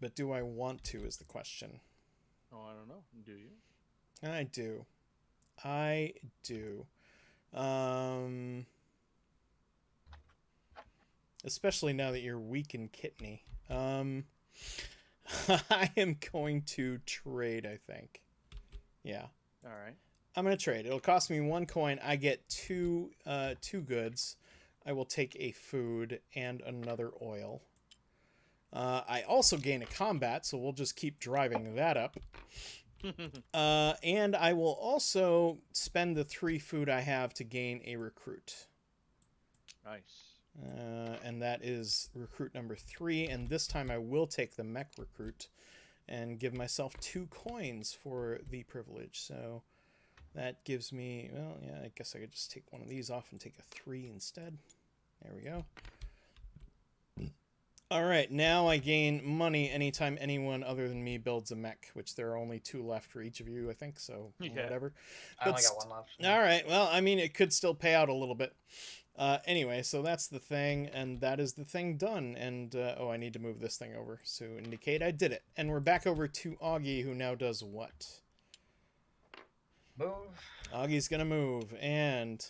But do I want to is the question. Oh, I don't know. Do you? I do. I do. Especially now that you're weak in kidney. I am going to trade, I think. Yeah. All right. I'm going to trade. It'll cost me 1 coin. I get two goods. I will take a food and another oil. I also gain a combat, so we'll just keep driving that up. And I will also spend the 3 food I have to gain a recruit. Nice. And that is recruit number 3. And this time I will take the mech recruit. and give myself 2 coins for the privilege. So that gives me, well, yeah, I guess I could just take one of these off and take a 3 instead. There we go. All right, now I gain money anytime anyone other than me builds a mech, which there are only 2 left for each of you, I think, so whatever. I only got 1 left. All right, well, I mean, it could still pay out a little bit. Anyway, so that's the thing, and that is the thing done. And, oh, I need to move this thing over to indicate I did it. And we're back over to Augie, who now does what? Move. Augie's gonna move, and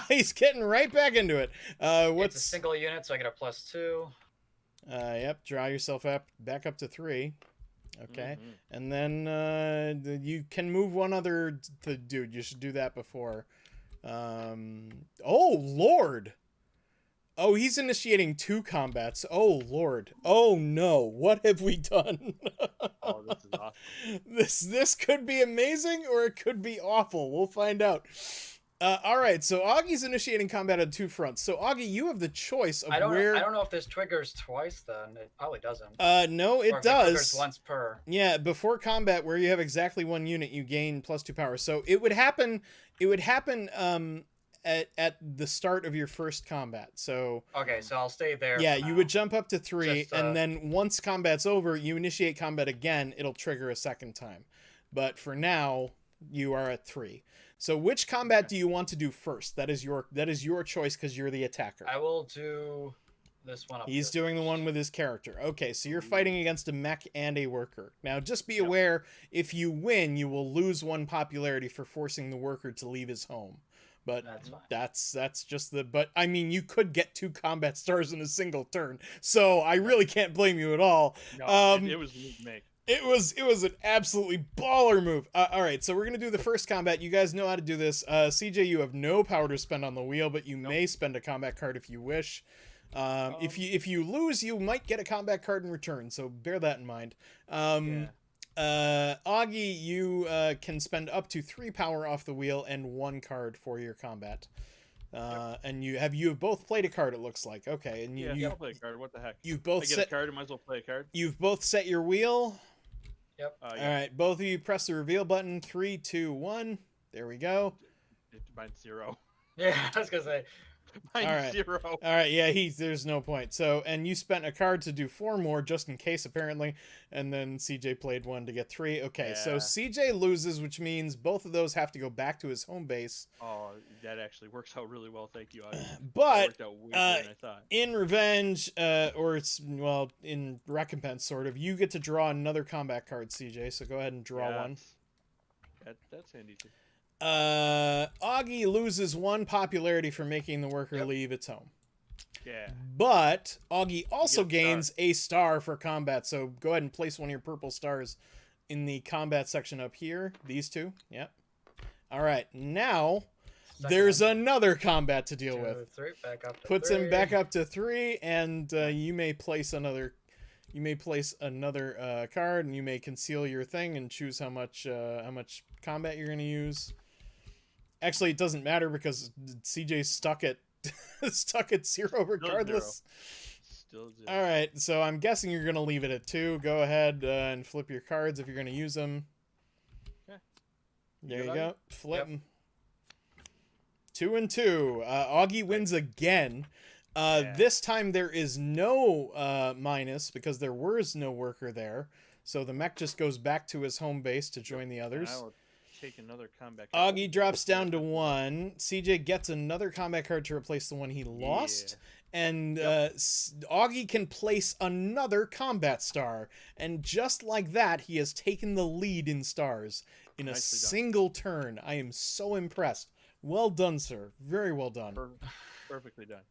he's getting right back into it. What's It's a single unit, so I get a +2. Yep, draw yourself up back up to 3. Okay, and then you can move one other. Dude, you should do that before. Oh Lord! Oh, he's initiating 2 combats. Oh Lord! Oh no! What have we done? Oh, this is awesome. This could be amazing, or it could be awful. We'll find out. All right, so Augie's initiating combat on 2 fronts. So Augie, you have the choice of where. I don't know if this triggers twice. Then it probably doesn't. No, it or if does. It triggers once per. Yeah, before combat, where you have exactly 1 unit, you gain +2 power. So it would happen. It would happen. At the start of your first combat. So okay, so I'll stay there. Yeah, you would jump up to 3, Just, and then once combat's over, you initiate combat again. It'll trigger a second time. But for now, you are at 3. So which combat do you want to do first? That is your choice because you're the attacker. I will do this one up. He's doing the one with his character. Okay, so you're fighting against a mech and a worker. Now, just be aware, if you win, you will lose 1 popularity for forcing the worker to leave his home. But that's just the. But I mean, you could get 2 combat stars in a single turn, so I really can't blame you at all. No, it was me. It was an absolutely baller move. All right, so we're gonna do the first combat. You guys know how to do this. CJ, you have no power to spend on the wheel, but you may spend a combat card if you wish. If you lose, you might get a combat card in return. So bear that in mind. Augie, you can spend up to 3 power off the wheel and 1 card for your combat. And you have both played a card. It looks like okay, and you play a card. What the heck? You've both I get a card. I might as well play a card. You've both set your wheel. Yep. All right, both of you press the reveal button. 3, 2, 1. There we go. Mine's 0. Yeah, I was gonna say. Mine's 0. All right, yeah, there's no point. So, and you spent a card to do 4 more just in case, apparently, and then CJ played 1 to get 3. Okay, so CJ loses, which means both of those have to go back to his home base. Oh, that actually works out really well. Thank you. But worked out way better than I thought. In revenge, in recompense, sort of, you get to draw another combat card, CJ. So go ahead and draw 1. That's handy too. Augie loses 1 popularity for making the worker leave its home. Yeah. But Augie also gains a star for combat, so go ahead and place 1 of your purple stars in the combat section up here. These 2. Yep. All right. Now there's another combat to deal with. 3, back up to Puts 3. him back up to 3, and you may place another. You may place another card, and you may conceal your thing and choose how much combat you're going to use. Actually, it doesn't matter because CJ's stuck at 0 regardless. Still 0. All right, so I'm guessing you're going to leave it at 2. Go ahead and flip your cards if you're going to use them. Okay. There you go. Flip them. 2 and 2. Augie wins again. This time there is no minus because there was no worker there. So the mech just goes back to his home base to join the others. I will take another combat card. Augie drops down to 1. CJ gets another combat card to replace the one he lost. And Augie can place another combat star. And just like that, he has taken the lead in stars in a single turn. I am so impressed. Well done, sir. Very well done. Perfectly done.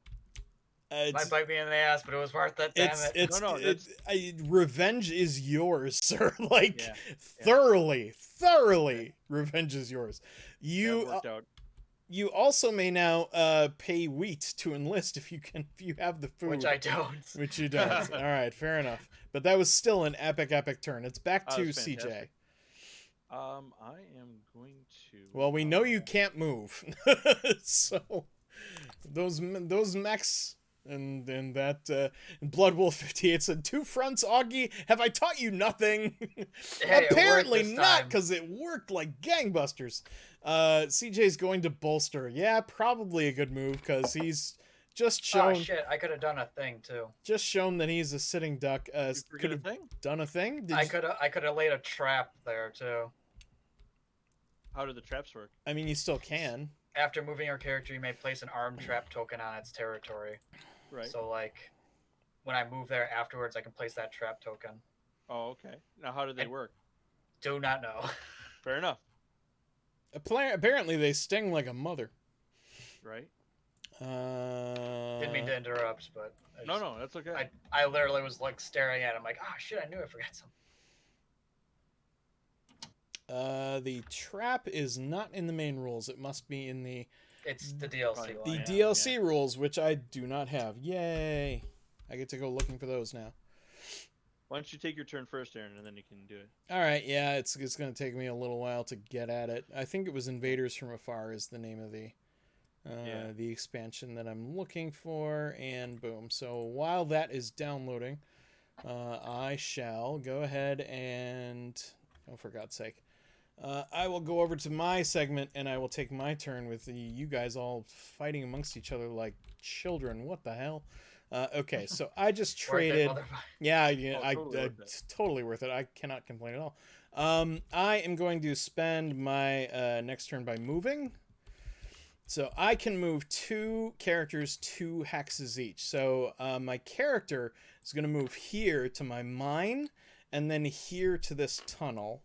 Might bite me in the ass, but it was worth it. Damn it! Revenge is yours, sir. Thoroughly, revenge is yours. You also may now pay wheat to enlist if you have the food, which I don't. Which you don't. All right, fair enough. But that was still an epic turn. It's back to CJ. I am going to. Well, we know you can't move, so those mechs. And that Blood Wolf 58 said, 2 fronts, Augie. Have I taught you nothing? Hey, Apparently it worked this not, time. because it worked like gangbusters. CJ's going to bolster. Yeah, probably a good move, because he's just shown. Oh shit! I could have done a thing too. Just shown that he's a sitting duck. You Could forget a have thing? done a thing. I could have laid a trap there too. How do the traps work? I mean, you still can. After moving your character, you may place an armed trap token on its territory. Right. So like, when I move there afterwards, I can place that trap token. Oh, okay. Now, how do they work? Do not know. Fair enough. Apparently, they sting like a mother. Right. Didn't mean to interrupt, but No, that's okay. I literally was like staring at him, like, oh shit, I knew I forgot something. The trap is not in the main rules. It must be in the It's the DLC the one. DLC rules, which I do not have. Yay! I get to go looking for those now. Why don't you take your turn first, Aaron, and then you can do it. All right, yeah, it's going to take me a little while to get at it. I think it was Invaders from Afar is the name of the expansion that I'm looking for, and boom. So while that is downloading, I shall go ahead and, oh, for God's sake, I will go over to my segment and I will take my turn with you guys all fighting amongst each other like children. What the hell? Okay, so I just traded. Totally worth it. I cannot complain at all. I am going to spend my next turn by moving. So I can move 2 characters 2 hexes each. So my character is going to move here to my mine, and then here to this tunnel.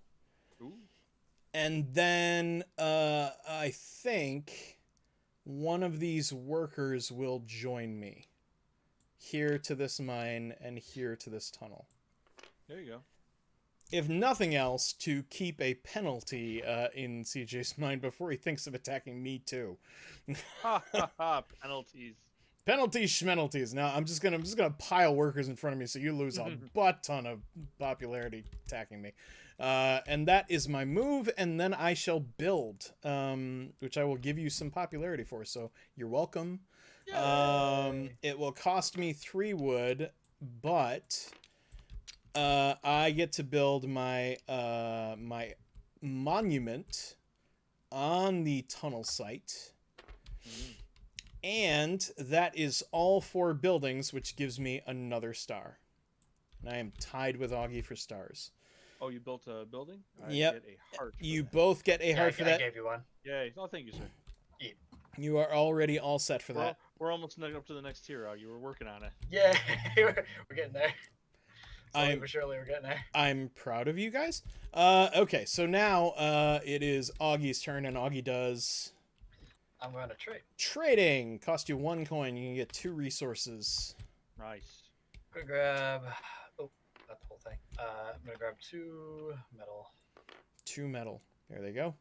Ooh. And then I think one of these workers will join me. Here to this mine and here to this tunnel. There you go. If nothing else, to keep a penalty in CJ's mind before he thinks of attacking me too. Ha ha ha! Penalties. Penalties, schmenalties. Now I'm just gonna pile workers in front of me so you lose a butt ton of popularity attacking me. And that is my move, and then I shall build, which I will give you some popularity for. So you're welcome. It will cost me 3 wood, but I get to build my my monument on the tunnel site. And that is all 4 buildings, which gives me another star. And I am tied with Augie for stars. Oh, you built a building? Yep. Get a heart You that. both get a heart for that. I gave you one. Yay. Oh, thank you, sir. You are already all set for that. We're almost up to the next tier, Augie. We're working on it. Yeah, we're getting there. Surely we're getting there. I'm proud of you guys. Okay, so now it is Augie's turn, and Augie does... I'm going to trade. Trading. Cost you 1 coin. You can get 2 resources. Nice. Gonna grab... Oh, not the whole thing. I'm gonna grab 2 metal. 2 metal. There they go.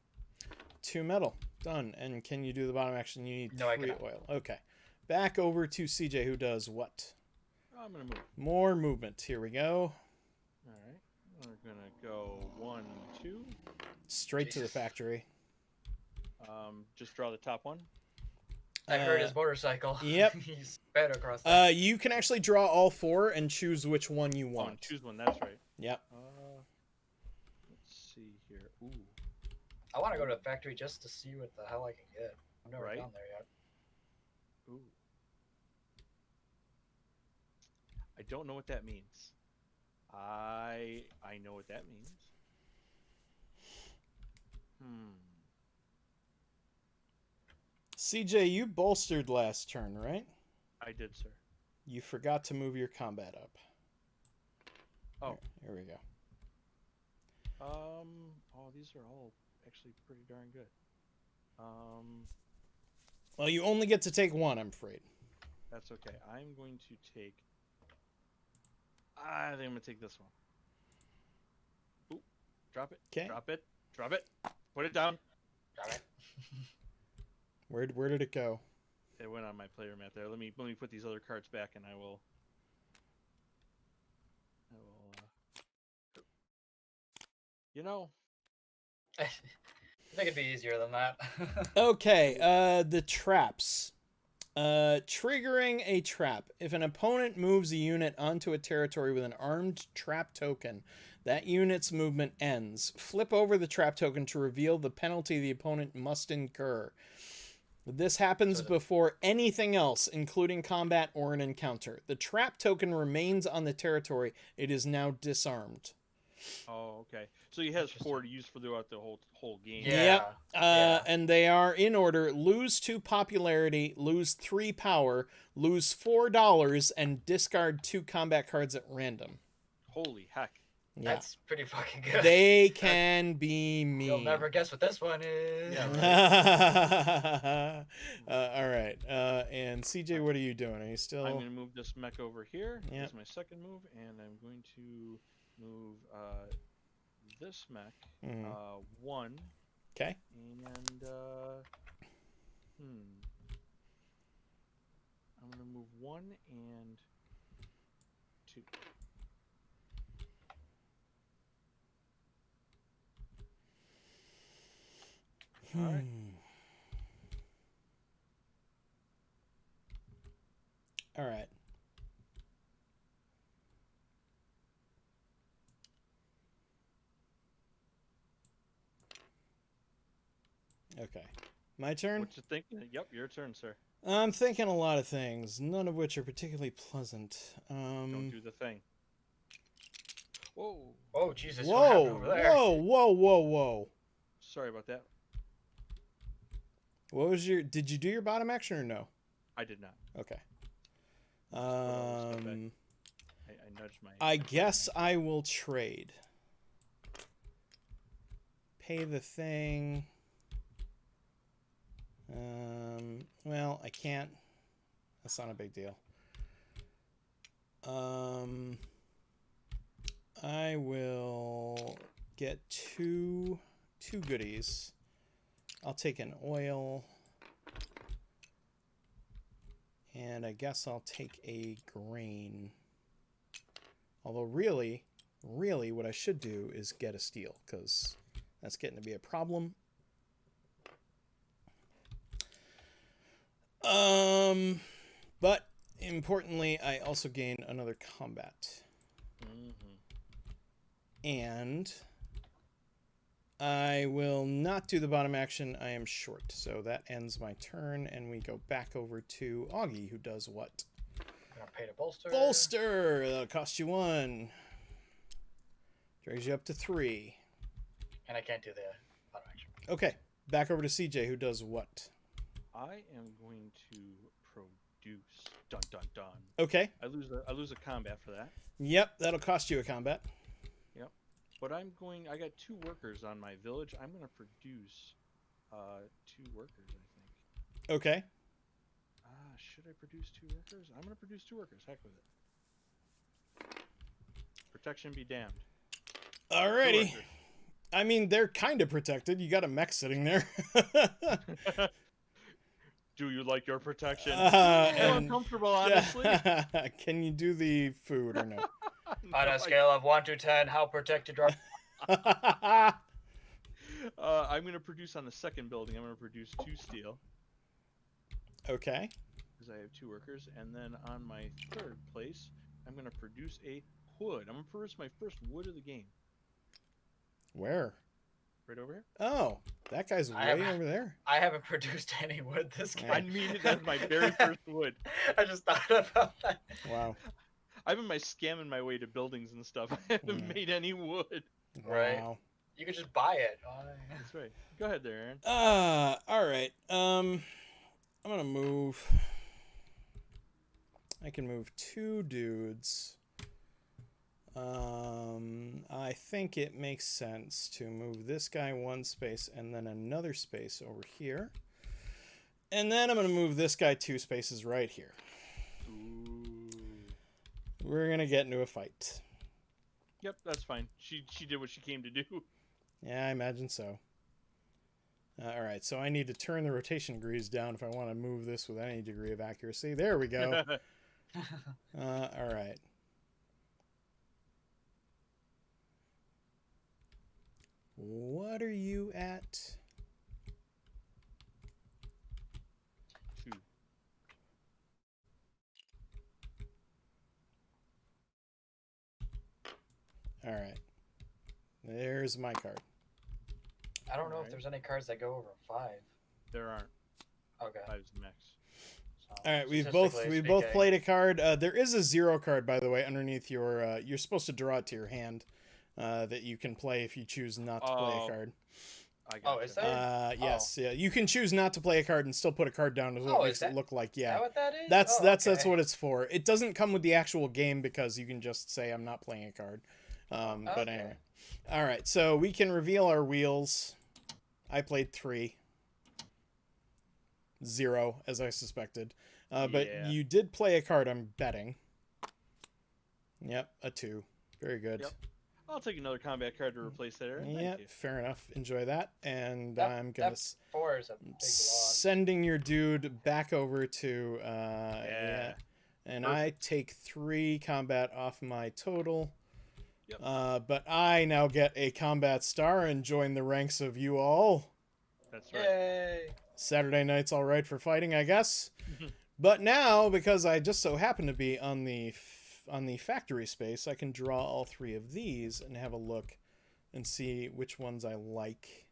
2 metal. Done. And can you do the bottom action? You need 3 oil. Okay. Back over to CJ, who does what? I'm gonna move. More movement. Here we go. All right. We're gonna go 1, 2. Straight to the factory. Just draw the top one. I heard his motorcycle. Yep. He's sped across that. You can actually draw all 4 and choose which one you want. Oh, choose one. That's right. Yep. Let's see here. Ooh. I want to go to the factory just to see what the hell I can get. I've never Right. gone there yet. Ooh. I don't know what that means. I know what that means. CJ, you bolstered last turn, right? I did, sir. You forgot to move your combat up. Oh. Here we go. Oh, these are all actually pretty darn good. Well, you only get to take 1, I'm afraid. That's okay. I'm going to take... I think I'm going to take this one. Ooh, drop it. Okay. Drop it. Drop it. Put it down. Got it. Where did it go? It went on my player mat there. Let me put these other cards back, and I will. You know. I think it'd be easier than that. Okay. The traps. Triggering a trap. If an opponent moves a unit onto a territory with an armed trap token, that unit's movement ends. Flip over the trap token to reveal the penalty the opponent must incur. This happens before anything else, including combat or an encounter. The trap token remains on the territory. It is now disarmed. Oh, okay. So he has 4 to use for throughout the whole game. Yep. And they are in order: lose 2 popularity, lose 3 power, lose $4, and discard 2 combat cards at random. Holy heck. Yeah. That's pretty fucking good. They can be mean. You'll never guess what this one is. Yeah, all right. And CJ, what are you doing? Are you still... I'm going to move this mech over here. Yep. That's my second move. And I'm going to move this mech 1. Okay. And I'm going to move 1 and 2. All right. All right. Okay. My turn? What you thinking? Yep, your turn, sir. I'm thinking a lot of things, none of which are particularly pleasant. Don't do the thing. Whoa. Oh, Jesus. Whoa. What happened over there? Whoa. Sorry about that. What was your... Did you do your bottom action or no? I did not. Okay. I nudged my... I guess I will trade. Pay the thing. Well, I can't. That's not a big deal. I will get two goodies. I'll take an oil. And I guess I'll take a grain. Although really what I should do is get a steel, because that's getting to be a problem. But importantly, I also gain another combat. And I will not do the bottom action. I am short. So that ends my turn, and we go back over to Augie, who does what? I'm gonna pay to bolster. Bolster! That'll cost you 1. Drags you up to 3. And I can't do the bottom action. Okay, back over to CJ, who does what? I am going to produce. Dun dun dun. Okay. I lose a combat for that. Yep, that'll cost you a combat. Yep. But I got 2 workers on my village. I'm going to produce 2 workers, I think. Okay. Should I produce 2 workers? I'm going to produce 2 workers. Heck with it. Protection be damned. Alrighty. I mean, they're kind of protected. You got a mech sitting there. Do you like your protection? I'm uncomfortable, honestly. Can you do the food or no? On a scale of 1 to 10, how protected are... I'm going to produce on the second building. I'm going to produce 2 steel. Okay. Because I have 2 workers. And then on my third place, I'm going to produce a wood. I'm going to produce my first wood of the game. Where? Right over here. Oh, that guy's way over there. I haven't produced any wood this game. I mean, that's my very first wood. I just thought about that. Wow. I've been scamming my way to buildings and stuff. I haven't made any wood. Right. Wow. You could just buy it. That's right. Go ahead there, Aaron. All right. I'm gonna move. I can move 2 dudes. I think it makes sense to move this guy 1 space and then another space over here. And then I'm going to move this guy 2 spaces right here. Ooh. We're going to get into a fight. Yep, that's fine. She did what she came to do. Yeah, I imagine so. All right, so I need to turn the rotation degrees down if I want to move this with any degree of accuracy. There we go. All right. What are you at? 2. All right. There's my card. I don't know if there's any cards that go over 5. There aren't. Okay. 5's the max. So, All right, we've statistically both speaking- played a card. There is a 0 card, by the way, underneath your. You're supposed to draw it to your hand, that you can play if you choose not to play a card. I got is there? Yes, yeah. You can choose not to play a card and still put a card down as what makes it look like. Is Yeah, that what that is? that's okay. what it's for. It doesn't come with the actual game because you can just say I'm not playing a card. But anyway, all right. So we can reveal our wheels. I played 3. 0, as I suspected. But you did play a card, I'm betting. Yep, a 2. Very good. Yep. I'll take another combat card to replace that. Aaron. Yeah, fair enough. Enjoy that. And I'm going to... 4 is a big loss. Sending your dude back over to... Yeah. And I take 3 combat off my total. Yep. But I now get a combat star and join the ranks of you all. That's right. Yay! Saturday night's all right for fighting, I guess. But now, because I just so happen to be on the factory space, I can draw all 3 of these and have a look and see which ones I like.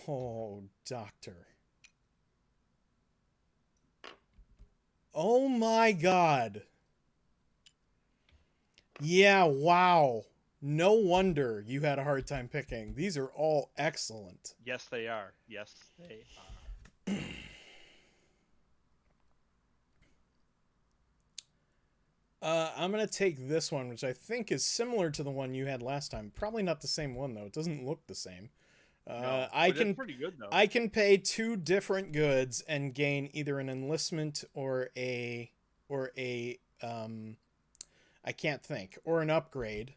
Oh, Doctor. Oh my God. Yeah, wow. No wonder you had a hard time picking. These are all excellent. Yes, they are. Yes, they are. I'm going to take this one, which I think is similar to the one you had last time. Probably not the same one, though. It doesn't look the same. No, it's pretty good, though. I can pay 2 different goods and gain either an enlistment or I can't think, or an upgrade.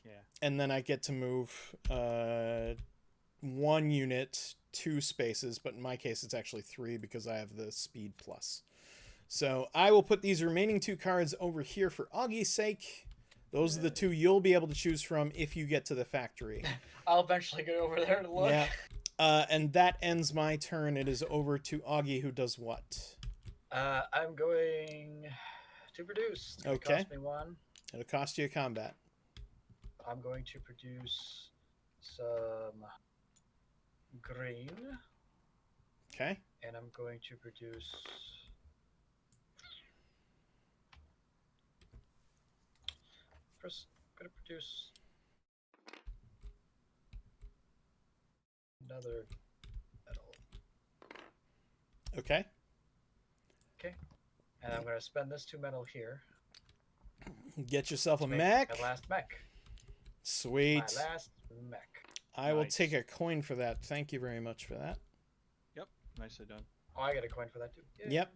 Yeah. And then I get to move 1 unit 2 spaces, but in my case it's actually 3 because I have the speed plus. So I will put these remaining 2 cards over here for Augie's sake. Those are the 2 you'll be able to choose from if you get to the factory. I'll eventually get over there to look. Yeah. And that ends my turn. It is over to Augie, who does what? I'm going to produce. It's gonna Okay. cost me 1. It'll cost you a combat. I'm going to produce some green. Okay. And I'm going to produce gonna produce another metal. Okay. And I'm gonna spend this 2 metal here. Get yourself a to make mech. My last mech. Sweet. My last mech. I will Nice. take a coin for that. Thank you very much for that. Yep. Nicely done. Oh, I get a coin for that too. Yay. Yep.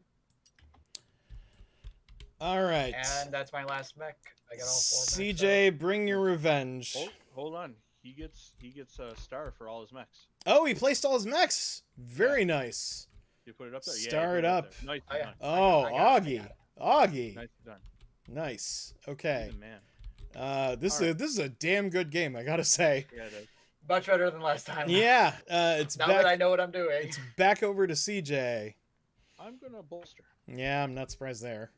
All right. And that's my last mech. I got all 4 mechs CJ, bring your revenge. Hold on. He gets a star for all his mechs. Oh, he placed all his mechs. Very nice. You put it up there. Star yeah, it up. There. Nice Oh, yeah. done. Oh, I got it. Augie. Augie. Nice done. Nice. Okay. He's a man. This All right. is a damn good game, I gotta say. Yeah, it is. Much better than last time. Yeah. It's Now that I back. know what I'm doing. It's back over to CJ. I'm gonna bolster. Yeah, I'm not surprised there.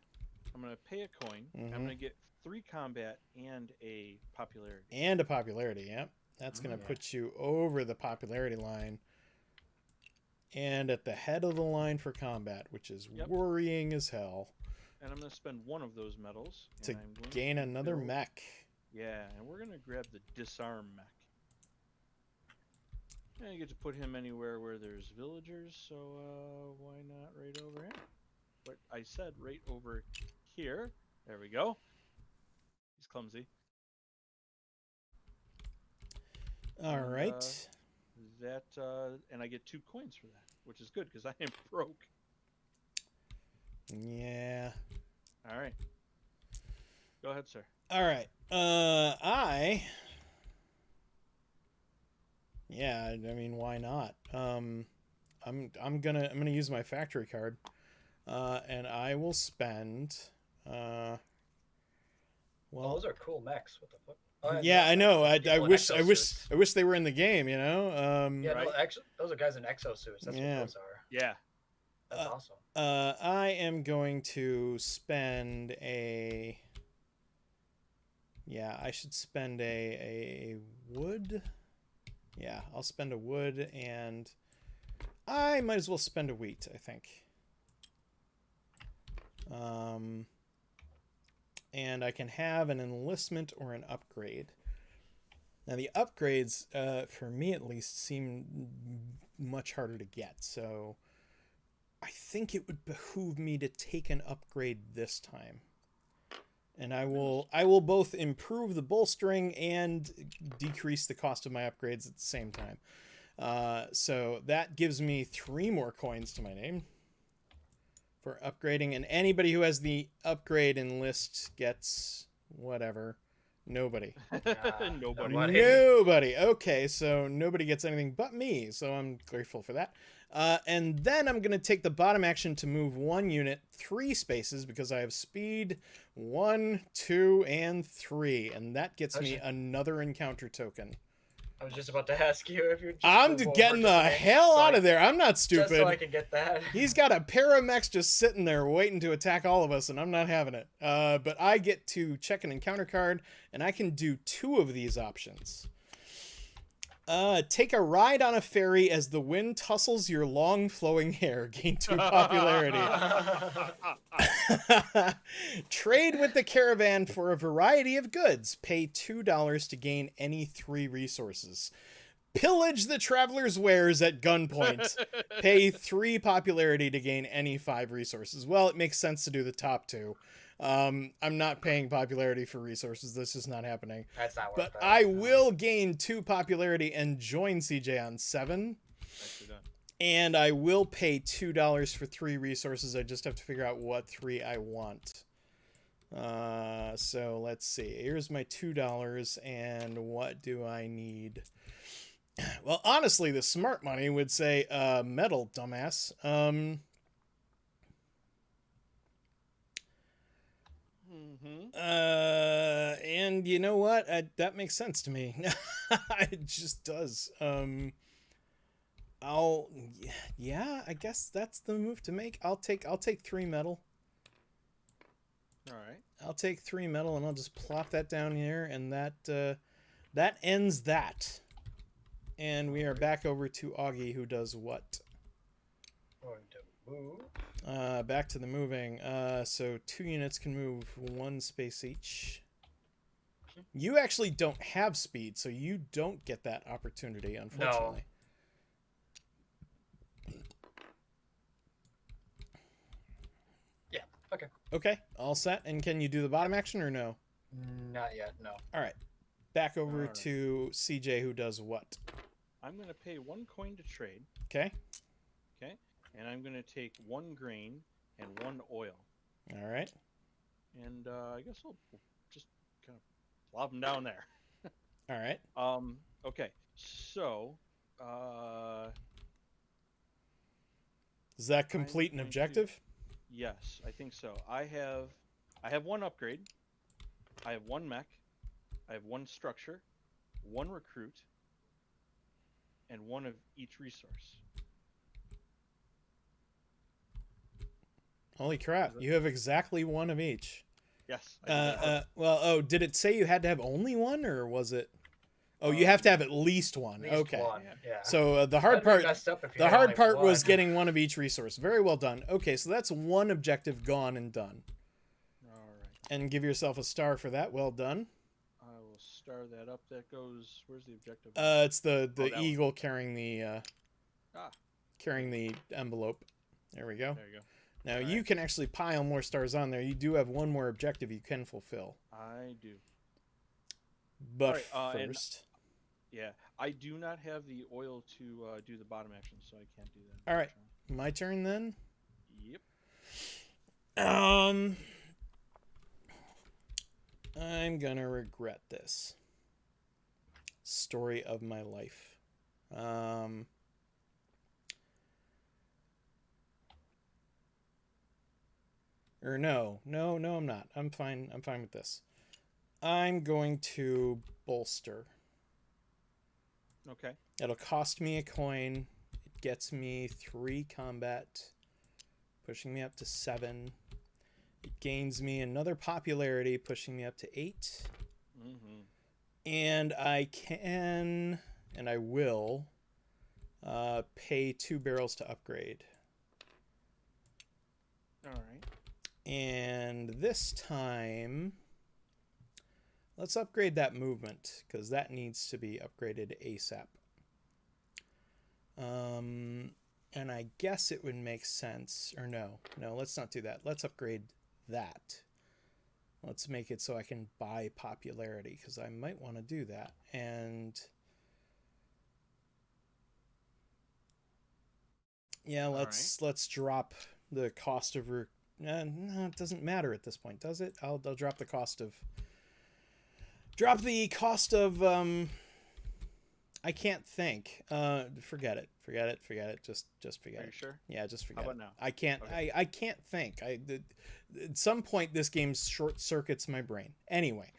I'm gonna pay a coin. Mhm. I'm gonna get 3 combat and a popularity. And a popularity. Yep. That's gonna Yeah. put you over the popularity line. And at the head of the line for combat, which is Yep. worrying as hell. And I'm gonna spend 1 of those metals To and I'm going gain another build- mech. Yeah, and we're gonna grab the disarm mech. And you get to put him anywhere where there's villagers, so why not right over here? But I said right over here. There we go. He's clumsy. All And, right. And I get 2 coins for that, which is good because I am broke. Yeah. All right. Go ahead, sir. All right. Yeah, I mean, why not? I'm gonna use my factory card, and I will spend. Oh, those are cool mechs. What the fuck? Oh, and Yeah, I know. I people in wish exosuits. they were in the game. You know. Yeah, Right. no, those are guys in exosuits. That's Yeah. what those are. Yeah. That's awesome. I am going to spend a. Yeah, I should spend a wood. Yeah, I'll spend a wood, and I might as well spend a wheat, I think. And I can have an enlistment or an upgrade. Now, the upgrades, for me at least, seem much harder to get, so I think it would behoove me to take an upgrade this time. And I will both improve the bolstering and decrease the cost of my upgrades at the same time. So that gives me 3 more coins to my name for upgrading. And anybody who has the upgrade enlist gets whatever. Nobody. Nobody. Okay, so nobody gets anything but me. So I'm grateful for that. And then I'm going to take the bottom action to move 1 unit 3 spaces because I have speed 1, 2, and 3. And that gets me another encounter token. I was just about to ask you if you're just I'm getting the hell out of there. I'm not stupid. Just so I can get that. He's got a pair of mechs just sitting there waiting to attack all of us, and I'm not having it. But I get to check an encounter card, and I can do 2 of these options. Take a ride on a ferry as the wind tussles your long flowing hair. Gain 2 popularity. Trade with the caravan for a variety of goods. Pay $2 to gain any 3 resources. Pillage the traveler's wares at gunpoint. Pay 3 popularity to gain any 5 resources. Well, it makes sense to do the top 2. I'm not paying popularity for resources. This is not happening. That's not worth it. But I will gain 2 popularity and join CJ on 7. And I will pay $2 for 3 resources. I just have to figure out what 3 I want. So let's see. Here's my $2. And what do I need? Well, honestly, the smart money would say metal, dumbass. And you know what? That makes sense to me. It just does. Yeah, I guess that's the move to make. I'll take 3 metal. All right. I'll take 3 metal, and I'll just plop that down here, and that ends that. And we are back over to Augie, who does what? Going to move. Back to the moving. So 2 units can move 1 space each. You actually don't have speed, so you don't get that opportunity, unfortunately. No. Yeah, okay. Okay, all set. And can you do the bottom action or no? Not yet, no. All right. Back over to CJ, who does what? I'm going to pay 1 coin to trade. Okay. Okay. And I'm going to take 1 grain and 1 oil. All right. And I guess we'll just kind of plop them down there. All right. Okay. So, does that complete an objective? Yes, I think so. I have 1 upgrade. I have 1 mech. I have 1 structure, 1 recruit, and 1 of each resource. Holy crap! You have exactly 1 of each. Yes. Well, did it say you had to have only 1, or was it? Oh, you have to have at least 1. Okay. Yeah. So the hard part was getting 1 of each resource. Very well done. Okay, so that's 1 objective gone and done. All right. And give yourself a star for that. Well done. I will star that up. That goes. Where's the objective? It's the eagle one. Carrying the envelope. There we go. There you go. Now you can actually pile more stars on there. You do have 1 more objective you can fulfill. I do. But first. Yeah, I do not have the oil to do the bottom action, so I can't do that. All right, my turn then. Yep. I'm gonna regret this. Story of my life. Or no, I'm not. I'm fine with this. I'm going to bolster. Okay. It'll cost me a coin. It gets me 3 combat, pushing me up to 7. It gains me another popularity, pushing me up to 8. And I can, and I will, pay 2 barrels to upgrade. All right. And this time, let's upgrade that movement, because that needs to be upgraded ASAP. And I guess it would make sense, or no, let's not do that. Let's upgrade that. Let's make it so I can buy popularity, because I might want to do that. And yeah, let's drop the cost of no, it doesn't matter at this point, does it? I'll drop the cost of I can't think. Forget it. Just forget it. Are you sure? Yeah, just forget How about it. now? I can't. Okay. I can't think. At some point, this game short circuits my brain. Anyway,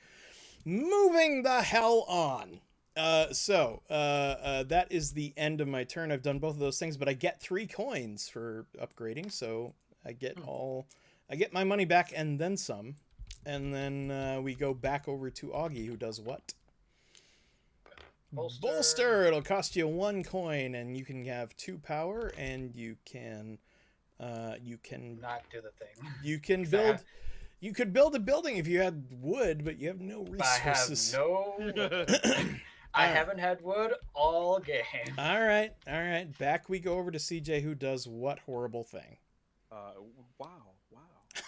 moving the hell on. That is the end of my turn. I've done both of those things, but I get 3 coins for upgrading, so I get my money back and then some. And then we go back over to Augie, who does what? Bolster. It'll cost you 1 coin, and you can have 2 power, and you can not do the thing. You can build. You could build a building if you had wood, but you have no resources. I haven't had wood all game. All right. Back we go over to CJ, who does what horrible thing? Wow.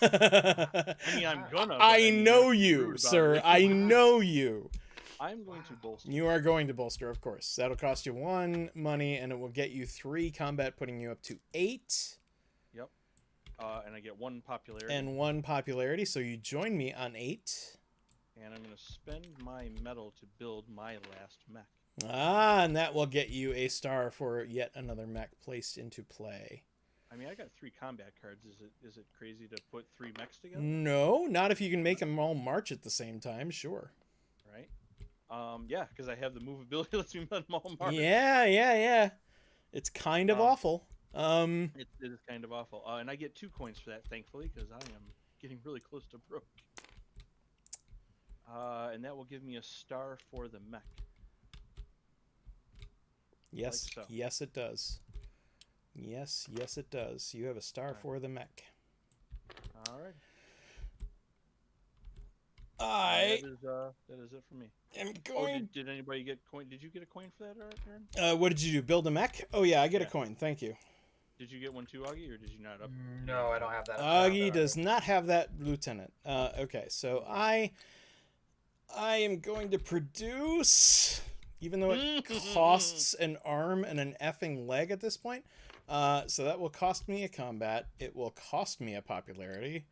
I mean, I'm gonna. I know you, sir. I know you. I'm going to bolster. You are going to bolster, of course. That'll cost you 1 money, and it will get you 3 combat, putting you up to 8. Yep. And I get 1 popularity. And 1 popularity, so you join me on 8. And I'm going to spend my metal to build my last mech. And that will get you a star for yet another mech placed into play. I mean, I got 3 combat cards. Is it crazy to put 3 mechs together? No, not if you can make them all march at the same time. Sure. Right. Yeah, because I have the movability lets me let them all march. Yeah. It's kind of awful. It is kind of awful. And I get 2 coins for that, thankfully, because I am getting really close to broke. And that will give me a star for the mech. Yes, like so. Yes, it does. Yes, it does. You have a star for the mech. All right. That is it for me. I'm going. Did anybody get coin? Did you get a coin for that, Aaron? What did you do? Build a mech? Oh yeah, I get a coin. Thank you. Did you get one too, Augie, or did you not? No, I don't have that. Augie does not have that, Lieutenant. Okay, so I am going to produce, even though it costs an arm and an effing leg at this point. So that will cost me a combat. It will cost me a popularity.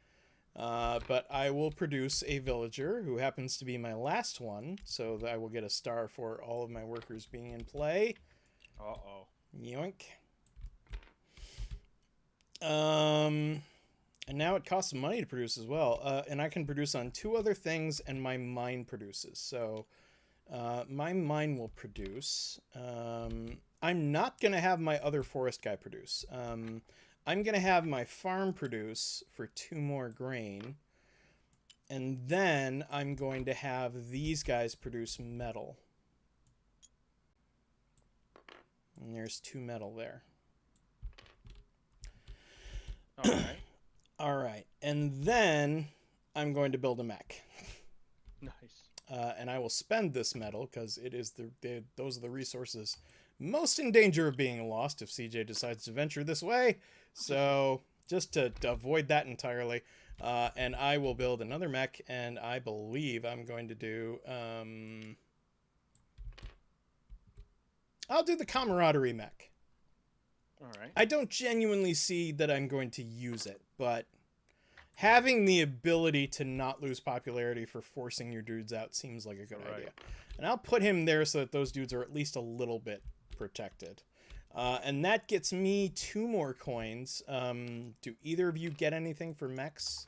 But I will produce a villager who happens to be my last one, so that I will get a star for all of my workers being in play. Uh-oh. Yoink. And now it costs money to produce as well. And I can produce on 2 other things, and my mine produces. So my mine will produce. I'm not going to have my other forest guy produce. I'm going to have my farm produce for 2 more grain. And then I'm going to have these guys produce metal. And there's 2 metal there. All right. All right. And then I'm going to build a mech. Nice. And I will spend this metal because it is those are the resources most in danger of being lost if CJ decides to venture this way. So just to avoid that entirely, and I will build another mech, and I believe I'm going to do I'll do the camaraderie mech. All right. I don't genuinely see that I'm going to use it, but having the ability to not lose popularity for forcing your dudes out seems like a good idea. And I'll put him there so that those dudes are at least a little bit protected. And that gets me 2 more coins. Do either of you get anything for mechs?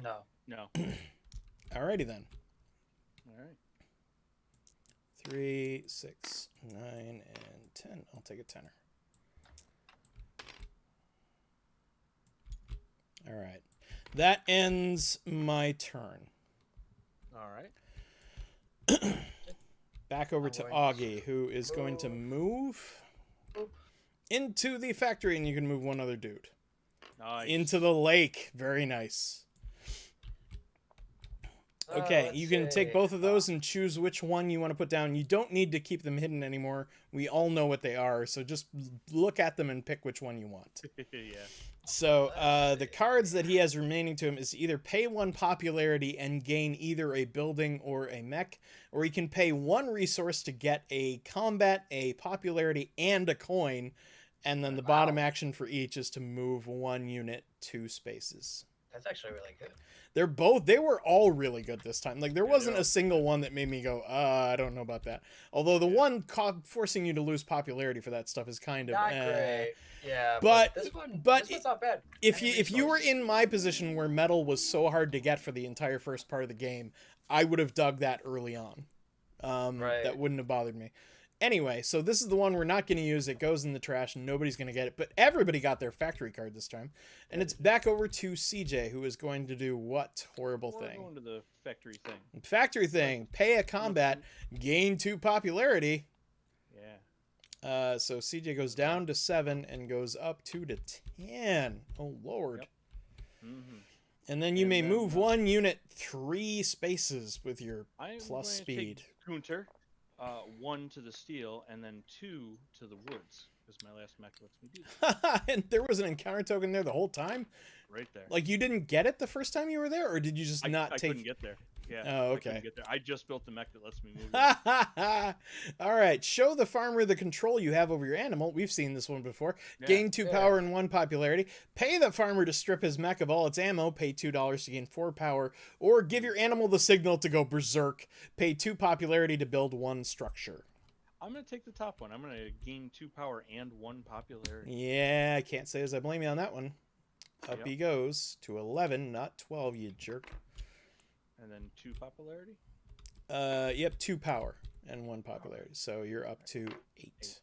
No. Alrighty then. All right. 3, 6, 9, and 10. I'll take a tenner. Alright. That ends my turn. All right. Back over to Augie, who is going to move into the factory, and you can move one other dude. Nice. Into the lake. Very nice. Okay, you can take both of those and choose which one you want to put down. You don't need to keep them hidden anymore. We all know what they are, so just look at them and pick which one you want. Yeah. So the cards that he has remaining to him is either pay 1 popularity and gain either a building or a mech, or he can pay 1 resource to get a combat, a popularity, and a coin, and then the bottom action for each is to move 1 unit 2 spaces. That's actually really good. They were all really good this time. Like, there wasn't a single one that made me go, I don't know about that. Although the one forcing you to lose popularity for that stuff is kind of not great. Yeah, but this one's not bad. If you were in my position where metal was so hard to get for the entire first part of the game, I would have dug that early on. That wouldn't have bothered me. Anyway, so this is the one we're not going to use. It goes in the trash and nobody's going to get it. But everybody got their factory card this time. And it's back over to CJ, who is going to do what horrible thing? Going to the factory thing. Factory thing. Pay a combat. Gain 2 popularity. Yeah. So CJ goes down to 7 and goes up 2 to 10. Oh, Lord. Yep. Mm-hmm. And then you may move 1 unit 3 spaces with your plus speed. Counter. 1 to the steel, and then 2 to the woods, because my last mech lets me do that. And there was an encounter token there the whole time? Right there. Like, you didn't get it the first time you were there, or did you just not take... I couldn't get there. Yeah. Oh, okay. I couldn't get there. I just built the mech that lets me move. All right. Show the farmer the control you have over your animal. We've seen this one before. Gain 2 power and 1 popularity. Pay the farmer to strip his mech of all its ammo. Pay $2 to gain 4 power. Or give your animal the signal to go berserk. Pay 2 popularity to build 1 structure. I'm going to take the top one. I'm going to gain 2 power and 1 popularity. Yeah, I can't say as I blame you on that one. Up he goes to 11, not 12, you jerk. And then 2 popularity? Yep, 2 power and 1 popularity. So you're up to 8.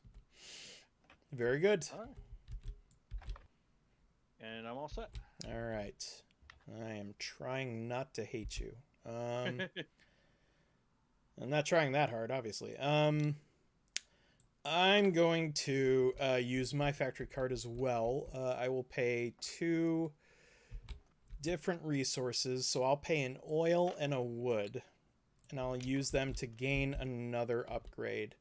Very good. All right. And I'm all set. All right. I am trying not to hate you. I'm not trying that hard, obviously. I'm going to use my factory card as well. I will pay 2 different resources, so I'll pay an oil and a wood, and I'll use them to gain another upgrade.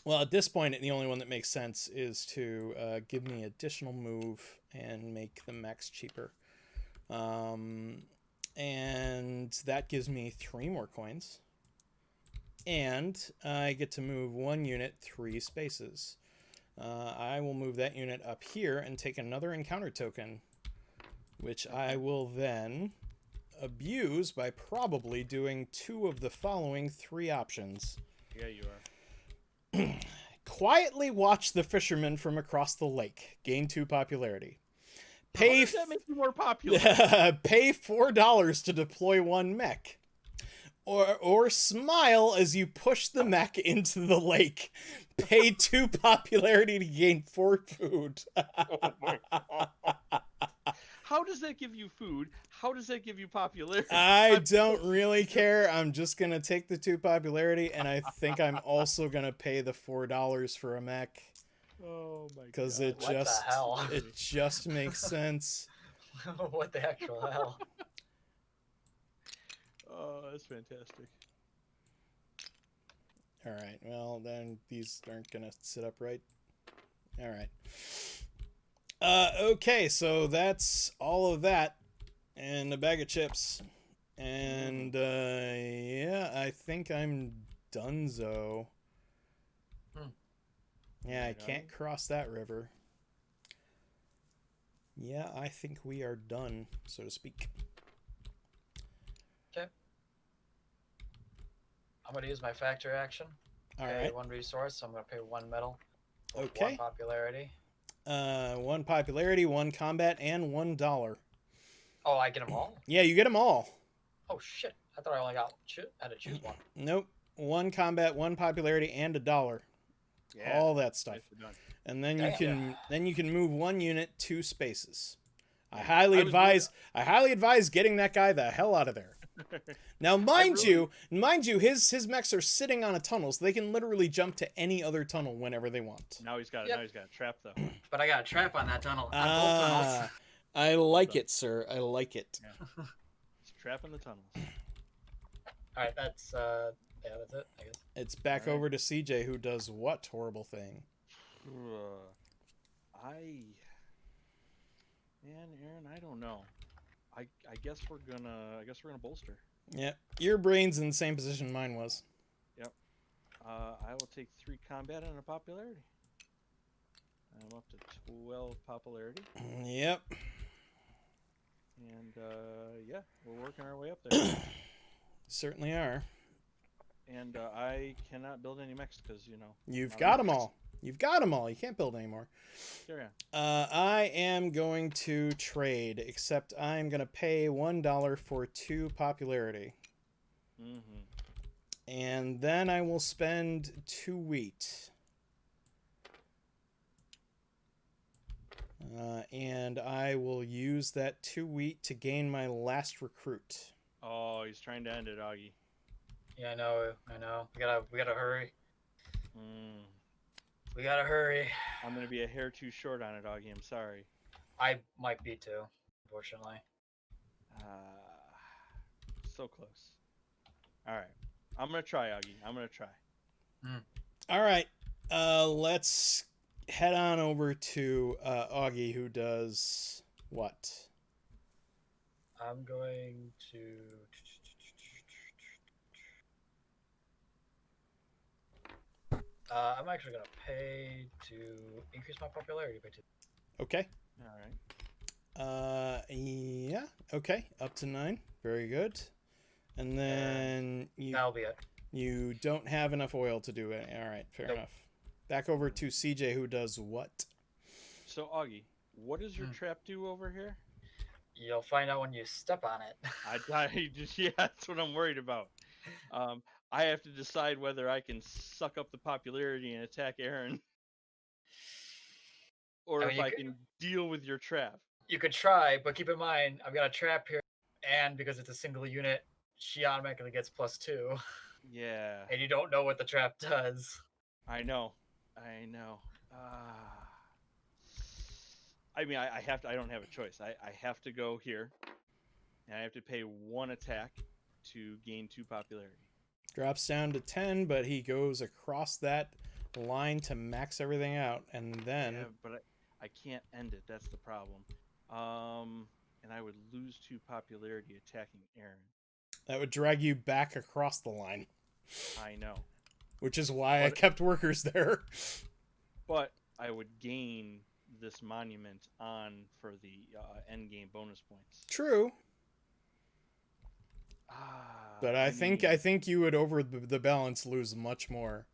Well, at this point, the only one that makes sense is to give me additional move and make the mechs cheaper. And that gives me 3 more coins. And I get to move 1 unit 3 spaces. I will move that unit up here and take another encounter token, which I will then abuse by probably doing 2 of the following 3 options. Yeah, you are. Quietly watch the fisherman from across the lake. Gain 2 popularity. How does that make you more popular? Pay $4 to deploy 1 mech. Or smile as you push the mech into the lake. Pay 2 popularity to gain 4 food. Oh my God. How does that give you food? How does that give you popularity? I don't really care. I'm just going to take the 2 popularity, and I think I'm also going to pay the $4 for a mech. Oh my God. Because it just makes sense. What the actual hell? Oh, that's fantastic. All right. Well, then these aren't going to sit up right. All right. Okay, so that's all of that and a bag of chips. And, yeah, I think I'm donezo. Yeah, I can't cross that river. Yeah, I think we are done, so to speak. Okay. I'm going to use my factory action. All pay right. 1 resource, so I'm going to pay 1 metal. Okay. 1 popularity. 1 popularity, 1 combat, and $1. Oh, I get them all? Yeah, you get them all. Oh, shit. I thought I only had to choose 1. Nope. 1 combat, 1 popularity, and $1. Yeah. All that stuff. And then you can move 1 unit 2 spaces. I highly advise getting that guy the hell out of there. Now, mind you, his mechs are sitting on a tunnel, so they can literally jump to any other tunnel whenever they want. Now he's got a trap though. But I got a trap on that tunnel. On both tunnels. I like it, sir. I like it. Yeah. It's a trap in the tunnels. All right, that's that's it, I guess. It's back over to CJ, who does what horrible thing? Aaron, I don't know. I guess we're gonna bolster. Yeah, your brain's in the same position mine was. Yep. I will take 3 combat and a popularity. I'm up to 12 popularity. Yep. And yeah, we're working our way up there. Certainly are. And I cannot build any mechs because you've got them all. You've got them all. You can't build anymore. Carry on. I am going to trade, except I'm going to pay $1 for 2 popularity. Mm-hmm. And then I will spend 2 wheat. And I will use that 2 wheat to gain my last recruit. Oh, he's trying to end it, Augie. Yeah, I know. We gotta hurry. Mm. We gotta hurry. I'm gonna be a hair too short on it, Augie. I'm sorry. I might be too, unfortunately. So close. All right, I'm gonna try, Augie. I'm gonna try. All right, let's head on over to Augie, who does what? I'm going to. I'm actually gonna pay to increase my popularity by 2. Okay. All right. Yeah. Okay. Up to 9. Very good. And then that'll be it. You don't have enough oil to do it. All right. Fair enough. Back over to CJ, who does what? So Augie, what does your trap do over here? You'll find out when you step on it. Yeah, that's what I'm worried about. I have to decide whether I can suck up the popularity and attack Aaron, or if I can deal with your trap. You could try, but keep in mind, I've got a trap here, and because it's a single unit, she automatically gets +2. Yeah. And you don't know what the trap does. I know. I mean, I have to. I don't have a choice. I have to go here, and I have to pay 1 attack to gain 2 popularity. Drops down to 10, but he goes across that line to max everything out, and then. Yeah, but I can't end it. That's the problem. And I would lose 2 popularity attacking Aaron. That would drag you back across the line. I know. Which is why I kept workers there. But I would gain this monument on for the end game bonus points. True. But I think you would over the balance lose much more.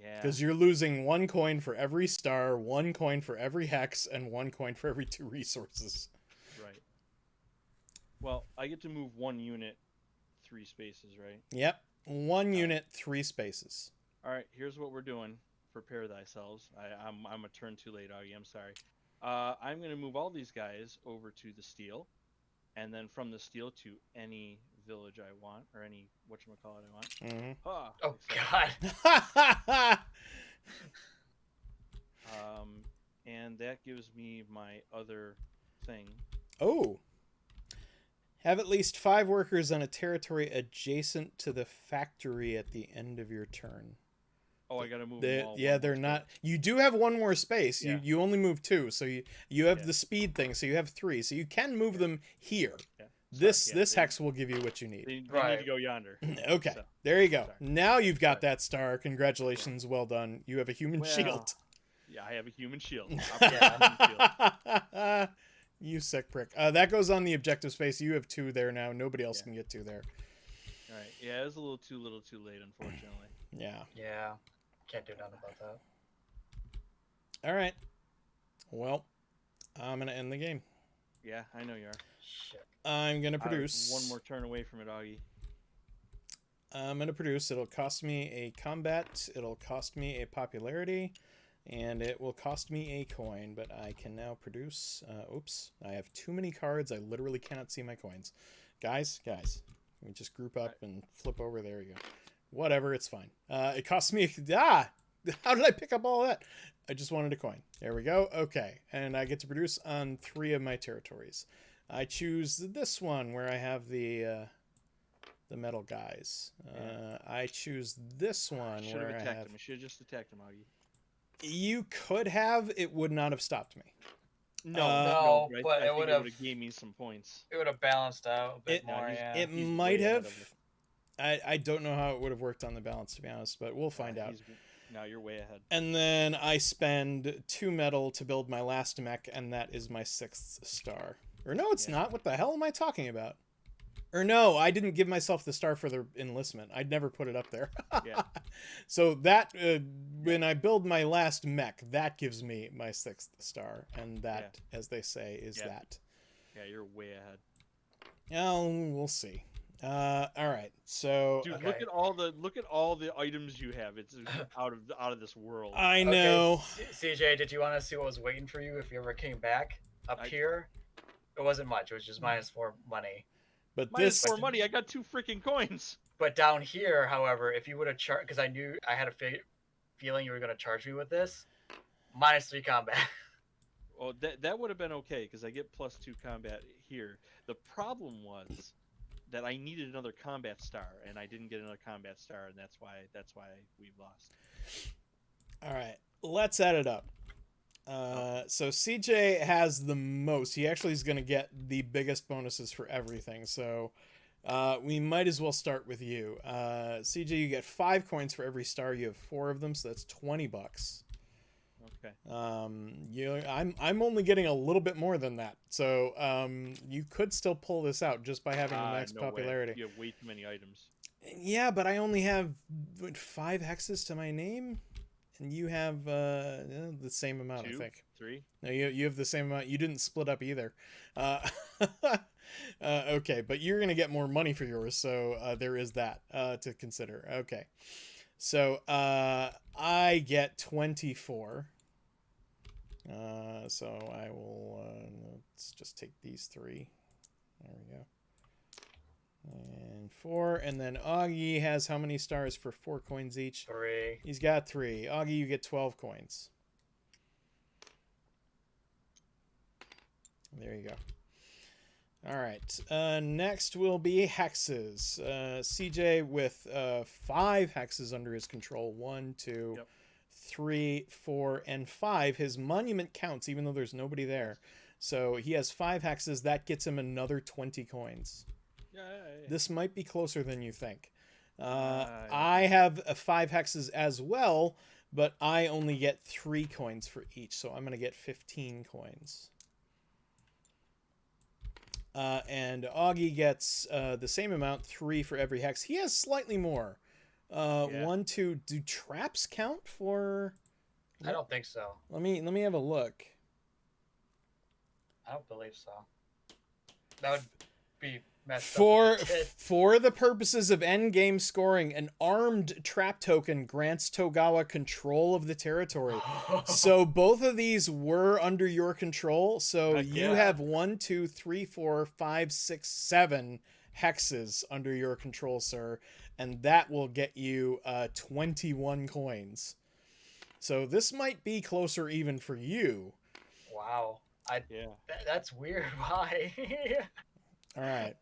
Yeah. Because you're losing 1 coin for every star, 1 coin for every hex, and 1 coin for every 2 resources. Right. Well, I get to move 1 unit 3 spaces, right? Yep. 1 unit 3 spaces. All right. Here's what we're doing. Prepare thyself. I'm a turn too late, Augie. I'm sorry. I'm going to move all these guys over to the steel, and then from the steel to any village I want, or any whatchamacallit I want. Mm-hmm. Oh God. And that gives me my other thing. Oh. Have at least 5 workers on a territory adjacent to the factory at the end of your turn. Oh, I gotta move them all. Yeah, they're not. You do have 1 more space. Yeah. You only move 2, so you have the speed thing. So you have 3. So you can move them here. Yeah. This hex will give you what you need. They need to go yonder. Okay, So, there you go. sorry. Now you've got that star. Congratulations, well done. You have a human shield. Yeah, I have a human shield. You sick prick. That goes on the objective space. You have 2 there now. Nobody else can get 2 there. All right. Yeah, it was a little too late, unfortunately. Yeah. Yeah. Can't do nothing about that. All right. Well, I'm gonna end the game. Yeah, I know you are. Shit. I'm gonna produce. 1 more turn away from it, Augie. I'm gonna produce. It'll cost me a combat. It'll cost me a popularity, and it will cost me a coin. But I can now produce. Oops! I have too many cards. I literally cannot see my coins. Guys, Let me just group up and flip over. There you go. Whatever, it's fine. It costs me... How did I pick up all that? I just wanted a coin. There we go. Okay, and I get to produce on 3 of my territories. I choose this one where I have the metal guys. I choose this one where I have... I should have just attacked him, Augie. You could have. It would not have stopped me. No, but it would have gave me some points. It would have balanced out a bit more. It might have. I don't know how it would have worked on the balance, to be honest, but we'll find out. Now you're way ahead. And then I spend 2 metal to build my last mech, and that is my 6th star. Or no, it's not. What the hell am I talking about? Or no, I didn't give myself the star for the enlistment. I'd never put it up there. Yeah. So that, when I build my last mech, that gives me my 6th star. And that, as they say, is that. Yeah, you're way ahead. Oh, we'll see. All right. So dude, look at all the items you have. It's out of this world. I know. Okay, CJ, did you want to see what was waiting for you if you ever came back up here? It wasn't much. It was just -4 money. But -4 money. I got 2 freaking coins. But down here, however, if you would have charged, because I knew I had a feeling you were going to charge me with this, -3 combat. Well, that would have been okay because I get +2 combat here. The problem was that I needed another combat star, and I didn't get another combat star, and that's why we lost. All right, let's add it up. So CJ has the most. He actually is going to get the biggest bonuses for everything. So we might as well start with you. CJ, you get 5 coins for every star. You have 4 of them, so that's $20. Okay. I'm only getting a little bit more than that. So you could still pull this out just by having the max popularity. You have way too many items. Yeah, but I only have 5 hexes to my name. And you have the same amount, 2, I think. 3? No, you have the same amount. You didn't split up either. Okay, but you're going to get more money for yours, so there is that to consider. Okay. So I get 24. So I will... let's just take these 3. There we go. And 4, and then Augie has how many stars for 4 coins each? 3. He's got 3. Augie, you get 12 coins. There you go. All right. Next will be hexes. CJ with 5 hexes under his control. 1, 2, 3, 4, and 5. His monument counts, even though there's nobody there. So he has 5 hexes. That gets him another 20 coins. This might be closer than you think. I have 5 hexes as well, but I only get 3 coins for each, so I'm going to get 15 coins. And Augie gets the same amount, 3 for every hex. He has slightly more. 1, 2. Do traps count for? I don't think so. Let me have a look. I don't believe so. That would be messed for the purposes of endgame scoring, an armed trap token grants Togawa control of the territory. So both of these were under your control. So you have 1, 2, 3, 4, 5, 6, 7 hexes under your control, sir, and that will get you 21 coins. So this might be closer even for you. Wow. That's weird. Why? All right.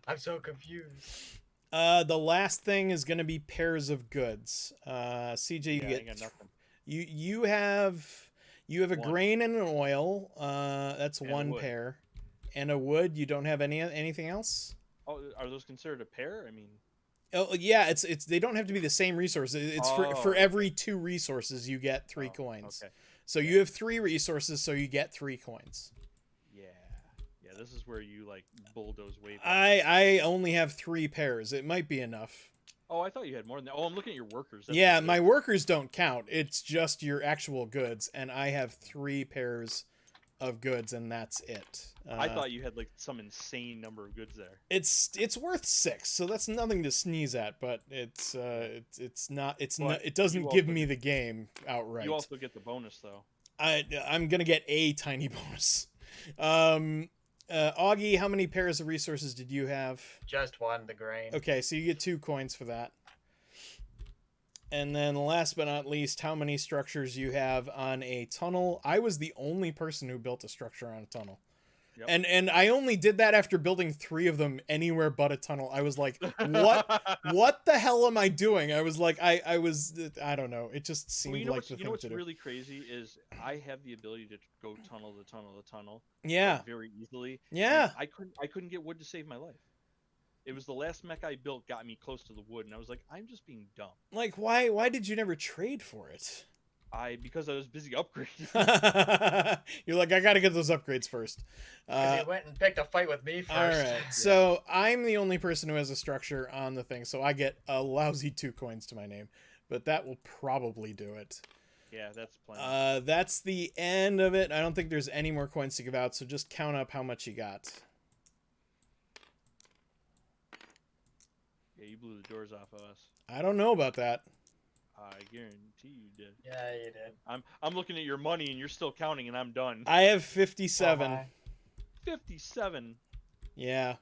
I'm so confused. The last thing is going to be pairs of goods. CJ, you get nothing. You have a grain and an oil. That's and 1 pair, and a wood. You don't have anything else. Oh, are those considered a pair? I mean. Oh yeah, it's they don't have to be the same resources. It's for every 2 resources you get 3 coins. Okay. So you have 3 resources, so you get 3 coins. Yeah, this is where you like bulldoze way back. I only have 3 pairs. It might be enough. Oh, I thought you had more than that. Oh, I'm looking at your workers. That's my workers don't count. It's just your actual goods, and I have 3 pairs of goods, and that's it. I thought you had like some insane number of goods there. It's worth 6, so that's nothing to sneeze at. But it doesn't give me the game outright. You also get the bonus though. I'm gonna get a tiny bonus. Augie, how many pairs of resources did you have? Just one, the grain. Okay, so you get 2 coins for that. And then last but not least, how many structures you have on a tunnel. I was the only person who built a structure on a tunnel. Yep. And I only did that after building 3 of them anywhere but a tunnel. I was like, what the hell am I doing? I was like, I don't know. It just seemed like the thing to do. You know what's really crazy is I have the ability to go tunnel to tunnel to tunnel. Yeah. Very easily. Yeah. And I couldn't get wood to save my life. It was the last mech I built got me close to the wood, and I was like, I'm just being dumb. Like, why did you never trade for it? Because I was busy upgrading. You're like, I gotta get those upgrades first. Because he went and picked a fight with me first. All right, so I'm the only person who has a structure on the thing, so I get a lousy 2 coins to my name, but that will probably do it. Yeah, that's plenty. That's the end of it. I don't think there's any more coins to give out, so just count up how much you got. Yeah, you blew the doors off of us. I don't know about that. I guarantee you did. Yeah, you did. I'm looking at your money and you're still counting and I'm done. I have 57. 57. Yeah.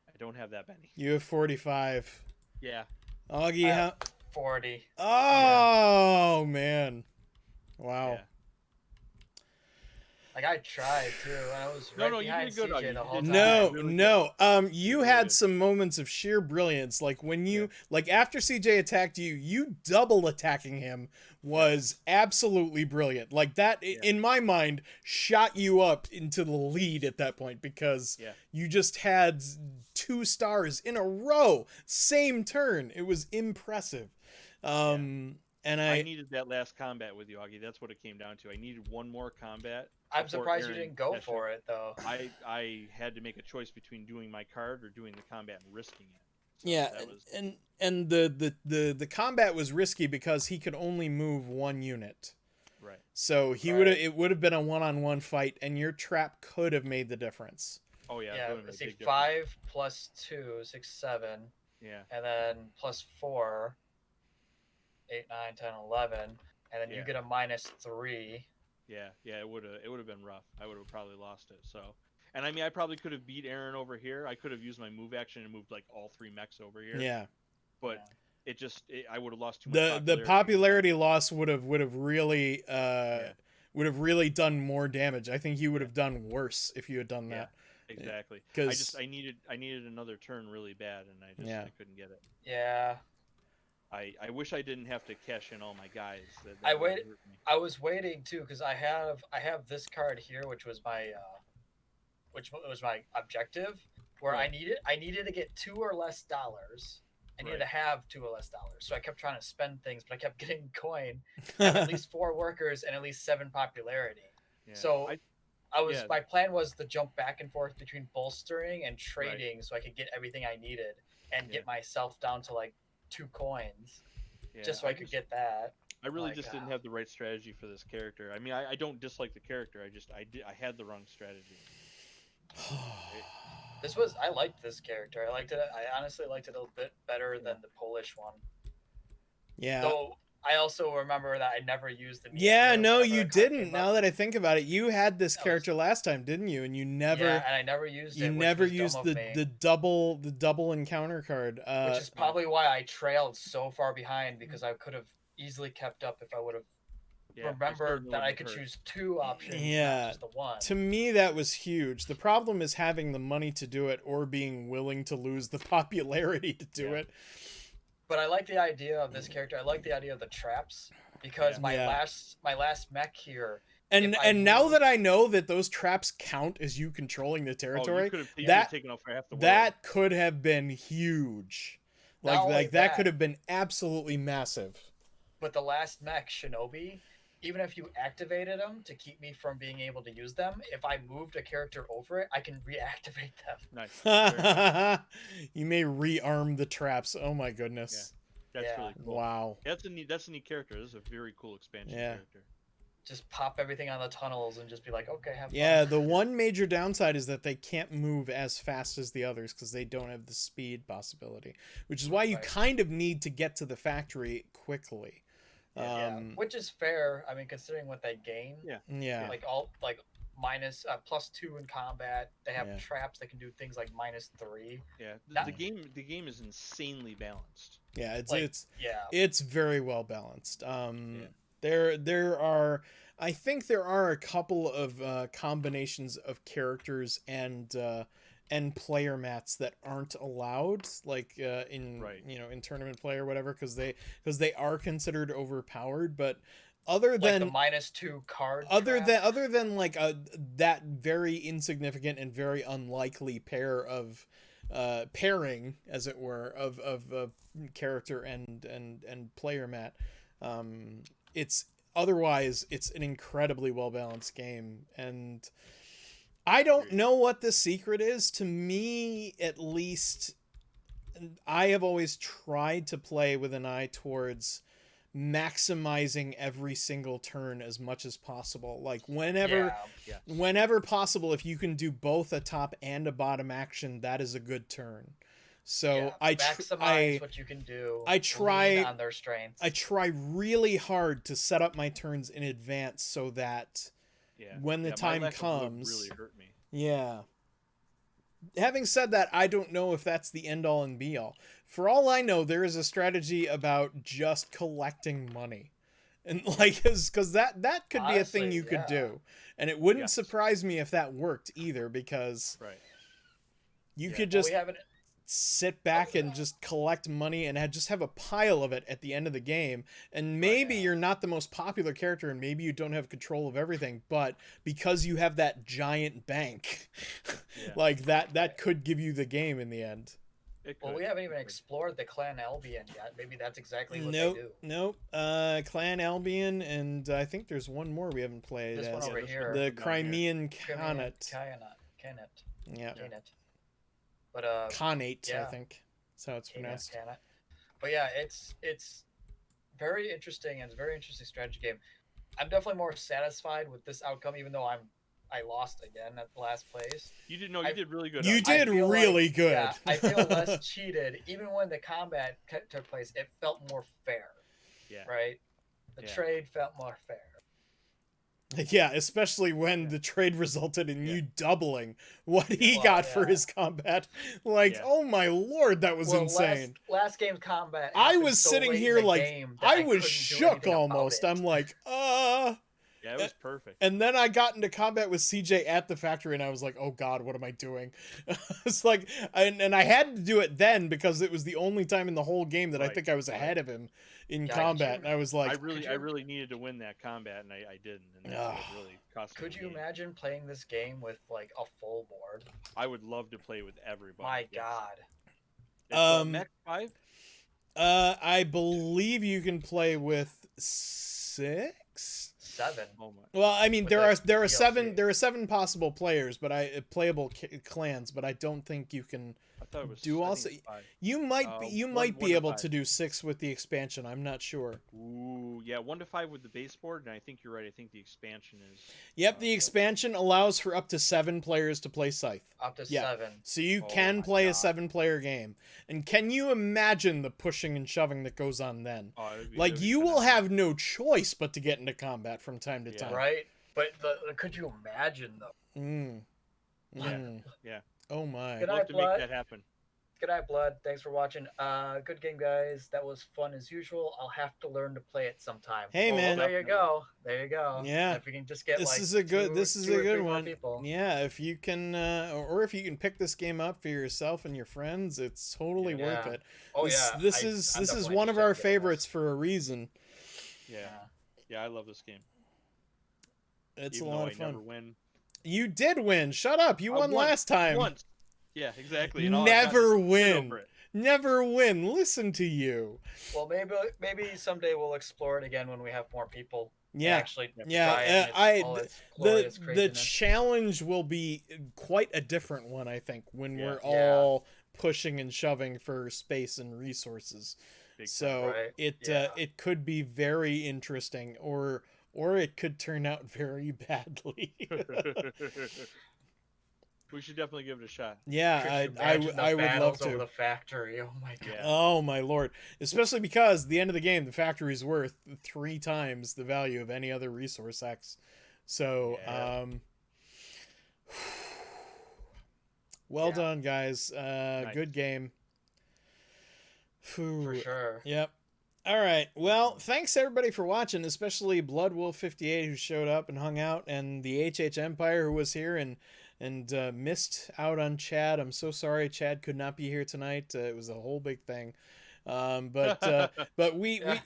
I don't have that many. You have 45. Yeah. Augie, how 40. Oh, man. Wow. Yeah. Like, I tried too, and I was right behind you did good, CJ the whole time. No. You had some moments of sheer brilliance. Like when you, like after CJ attacked you, you double attacking him was absolutely brilliant. Like that, in my mind, shot you up into the lead at that point because you just had 2 stars in a row, same turn. It was impressive. And I needed that last combat with you, Augie. That's what it came down to. I needed one more combat. I'm surprised you didn't go for it, though. I had to make a choice between doing my card or doing the combat and risking it. So yeah, and the combat was risky because he could only move 1 unit. Right. So it would have been a 1-on-1 fight, and your trap could have made the difference. Oh yeah. Yeah. Let's see, 5 plus 2, 6, 7. Yeah. And then plus 4. 8, 9, 10, 11, and then you get a -3. Yeah, it would have been rough. I would have probably lost it. So, and I mean, I probably could have beat Aaron over here. I could have used my move action and moved like all 3 mechs over here. Yeah, but I would have lost too much. The popularity loss would have really done more damage. I think you would have done worse if you had done that. Exactly. Because I needed another turn really bad, and I couldn't get it. Yeah. I wish I didn't have to cash in all my guys. I was waiting too because I have this card here, which was my objective, where I needed to get $2 or less dollars. I needed to have $2 or less dollars, so I kept trying to spend things, but I kept getting coin, at least 4 workers and at least 7 popularity. Yeah. So my plan was to jump back and forth between bolstering and trading, so I could get everything I needed and get myself down to like 2 coins, just so I could get that. I really didn't have the right strategy for this character. I mean, I don't dislike the character. I had the wrong strategy. I liked this character. I liked it. I honestly liked it a bit better than the Polish one. Yeah. Though I also remember that I never used the. Yeah, no, you didn't. Now that I think about it, you had this character last time, didn't you? And you never. Yeah, and I never used it. You never used the double encounter card. Which is probably why I trailed so far behind, because I could have easily kept up if I would have remembered that I could choose 2 options, not just the 1. To me, that was huge. The problem is having the money to do it or being willing to lose the popularity to do it. But I like the idea of this character. I like the idea of the traps, because my last mech here. And now that I know that those traps count as you controlling the territory, that could have been huge. Like that could have been absolutely massive. But the last mech, Shinobi, even if you activated them to keep me from being able to use them, if I moved a character over it, I can reactivate them. Nice. You may rearm the traps. Oh my goodness. Yeah. That's really cool. Wow. That's a neat character. This is a very cool expansion character. Just pop everything on the tunnels and just be like, okay, have fun. Yeah, the one major downside is that they can't move as fast as the others because they don't have the speed possibility, which is why you kind of need to get to the factory quickly. Which is fair. I mean, considering what they gain. Yeah. Like +2 in combat. They have Yeah. traps that can do things like -3. Yeah, Not- the game is insanely balanced. Yeah, Like, it's very well balanced. There are, I think there are a couple of combinations of characters and player mats that aren't allowed, like in Right. in tournament play or whatever, because they are considered overpowered. But other like than the -2 card. other trap. than like that very insignificant and very unlikely pair of pairing, as it were, of character and player mat, it's an incredibly well balanced game. And I don't know what the secret is. To me, at least, I have always tried to play with an eye towards maximizing every single turn as much as possible. Like whenever possible, if you can do both a top and a bottom action, that is a good turn. So maximize what you can do. I try lean on their strengths. I try really hard to set up my turns in advance so that when the time my lack of comes, wood really hurt me. Yeah. Having said that, I don't know if that's the end all and be all. For all I know, there is a strategy about just collecting money. And like, because that could be a thing Honestly, you could do. And it wouldn't Yes. surprise me if that worked either, because Right. you Yeah. could Well, just we haven't. sit back and just collect money and just have a pile of it at the end of the game. And maybe you're not the most popular character and maybe you don't have control of everything, but because you have that giant bank, like that could give you the game in the end. Well, we haven't even explored the Clan Albion yet. Maybe that's exactly what Nope, they do. nope. Clan Albion, and I think there's one more we haven't played. This one over here. The down Crimean Crimean Khanate. Khanate. Yeah. Khanate. But Khanate, I yeah. think. That's how it's pronounced. Khanate. But yeah, it's very interesting, and it's a very interesting strategy game. I'm definitely more satisfied with this outcome, even though I lost again at the last place. You did did really good. You Augie. did really good. Yeah, I feel less cheated. Even when the combat took place, it felt more fair. Yeah. Right? The trade felt more fair. Yeah, especially when the trade resulted in you doubling what he got for his combat. Like, oh my lord, that was insane. Last game's combat. I was sitting here like, I was shook almost. I'm like, Yeah, it was perfect. And then I got into combat with CJ at the factory, and I was like, "Oh God, what am I doing?" It's like, and I had to do it then because it was the only time in the whole game that I think I was ahead of him in combat. And I was like, I really needed to win that combat, and I didn't. And that really cost me. Could you imagine playing this game with like a full board? I would love to play with everybody. My God. Mech 5? I believe you can play with 6. 7. Oh my. Well, I mean, With there the are DLC. there are 7 possible players, but playable clans, but I don't think you can I thought it was do I also. think 5. You might one be to able 5. to do 6 with the expansion. I'm not sure. Ooh, yeah, 1 to 5 with the baseboard, and I think you're right. I think the expansion is. Yep, the expansion allows for up to 7 players to play Scythe. Up to 7. So you Oh can my play a God. 7-player game. And can you imagine the pushing and shoving that goes on then? Oh, it would be- Like, it would be you will phenomenal. have no choice but to get into combat from time to time. Right? But could you imagine though? Yeah. Oh my. Good Love night, to Blood. make that happen. Good night, Blood. Thanks for watching. Good game, guys. That was fun as usual. I'll have to learn to play it sometime. Hey, man. There you go. There you go. Yeah. If we can just get This like is a good two or three more one. people. Yeah, if you can or if you can pick this game up for yourself and your friends, it's totally worth it. Oh this, yeah. This I'm is definitely one of our interested in getting favorites for a reason. Yeah. Yeah, I love this game. It's Even a though lot I of fun. never win. You did win. Shut up. You won last time. Once. Yeah, exactly. And all I got Never is win. over it. Never win. Listen to you. Well, maybe someday we'll explore it again when we have more people. Yeah. Actually, try it Yeah. and all its glorious The craziness. challenge will be quite a different one, I think, when we're Yeah. all pushing and shoving for space and resources. Big So Right. it could be very interesting, or it could turn out very badly. We should definitely give it a shot. Yeah, Could you I imagine the would love battles to. over the factory. Oh my god. Yeah. Oh my lord! Especially because at the end of the game, the factory's worth 3 times the value of any other resource X. So, Yeah. Well Yeah. done, guys. Nice. Good game. For sure. Yep. All right. Well, thanks everybody for watching, especially Bloodwolf58 who showed up and hung out, and the HH Empire who was here and missed out on Chad. I'm so sorry Chad could not be here tonight. It was a whole big thing. But we I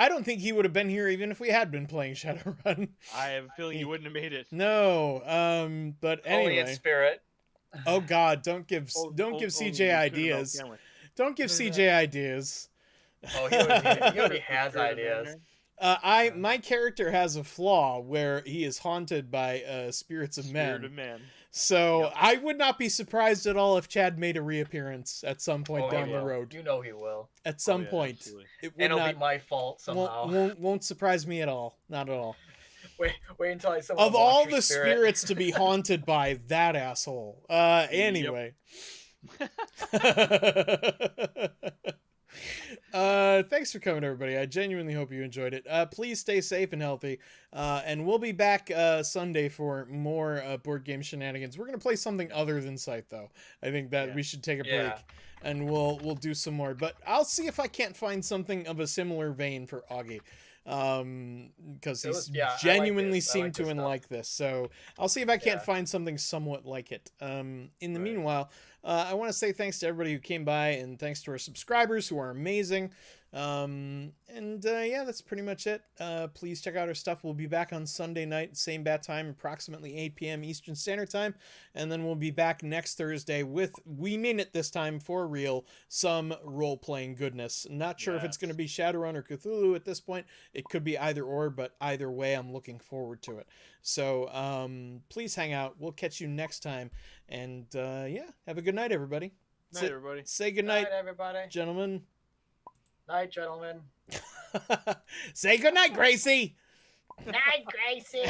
don't think he would have been here even if we had been playing Shadowrun. I have a feeling you wouldn't have made it. No. But Only in anyway. spirit. Oh God, don't give CJ ideas. Don't give CJ ideas. Oh, he already has ideas. My character has a flaw where he is haunted by spirits of men. Spirit of man. So Yep. I would not be surprised at all if Chad made a reappearance at some point down the road. You know he will. At some point, absolutely. it would And it'll not be my fault somehow. won't surprise me at all. Not at all. Wait until I summon Of a all monster the spirit. spirits to be haunted by, that asshole. Anyway. Thanks for coming, everybody. I genuinely hope you enjoyed it. Please stay safe and healthy. And we'll be back Sunday for more board game shenanigans. We're gonna play something other than Scythe, though. I think that we should take a break, and we'll do some more. But I'll see if I can't find something of a similar vein for Augie. Because he's genuinely seemed to like this. So I'll see if I can't find something somewhat like it. In the meanwhile, I want to say thanks to everybody who came by, and thanks to our subscribers who are amazing. That's pretty much it. Please check out our stuff. We'll be back on Sunday night, same bat time, approximately 8 p.m. Eastern Standard Time. And then we'll be back next Thursday with, we mean it this time for real, some role-playing goodness. Not sure if it's going to be Shadowrun or Cthulhu at this point. It could be either or, but either way, I'm looking forward to it. So please hang out. We'll catch you next time. And have a good night, everybody. Night, everybody. Say good night, everybody. gentlemen. Night, gentlemen. Say good night, Gracie. Night, Gracie.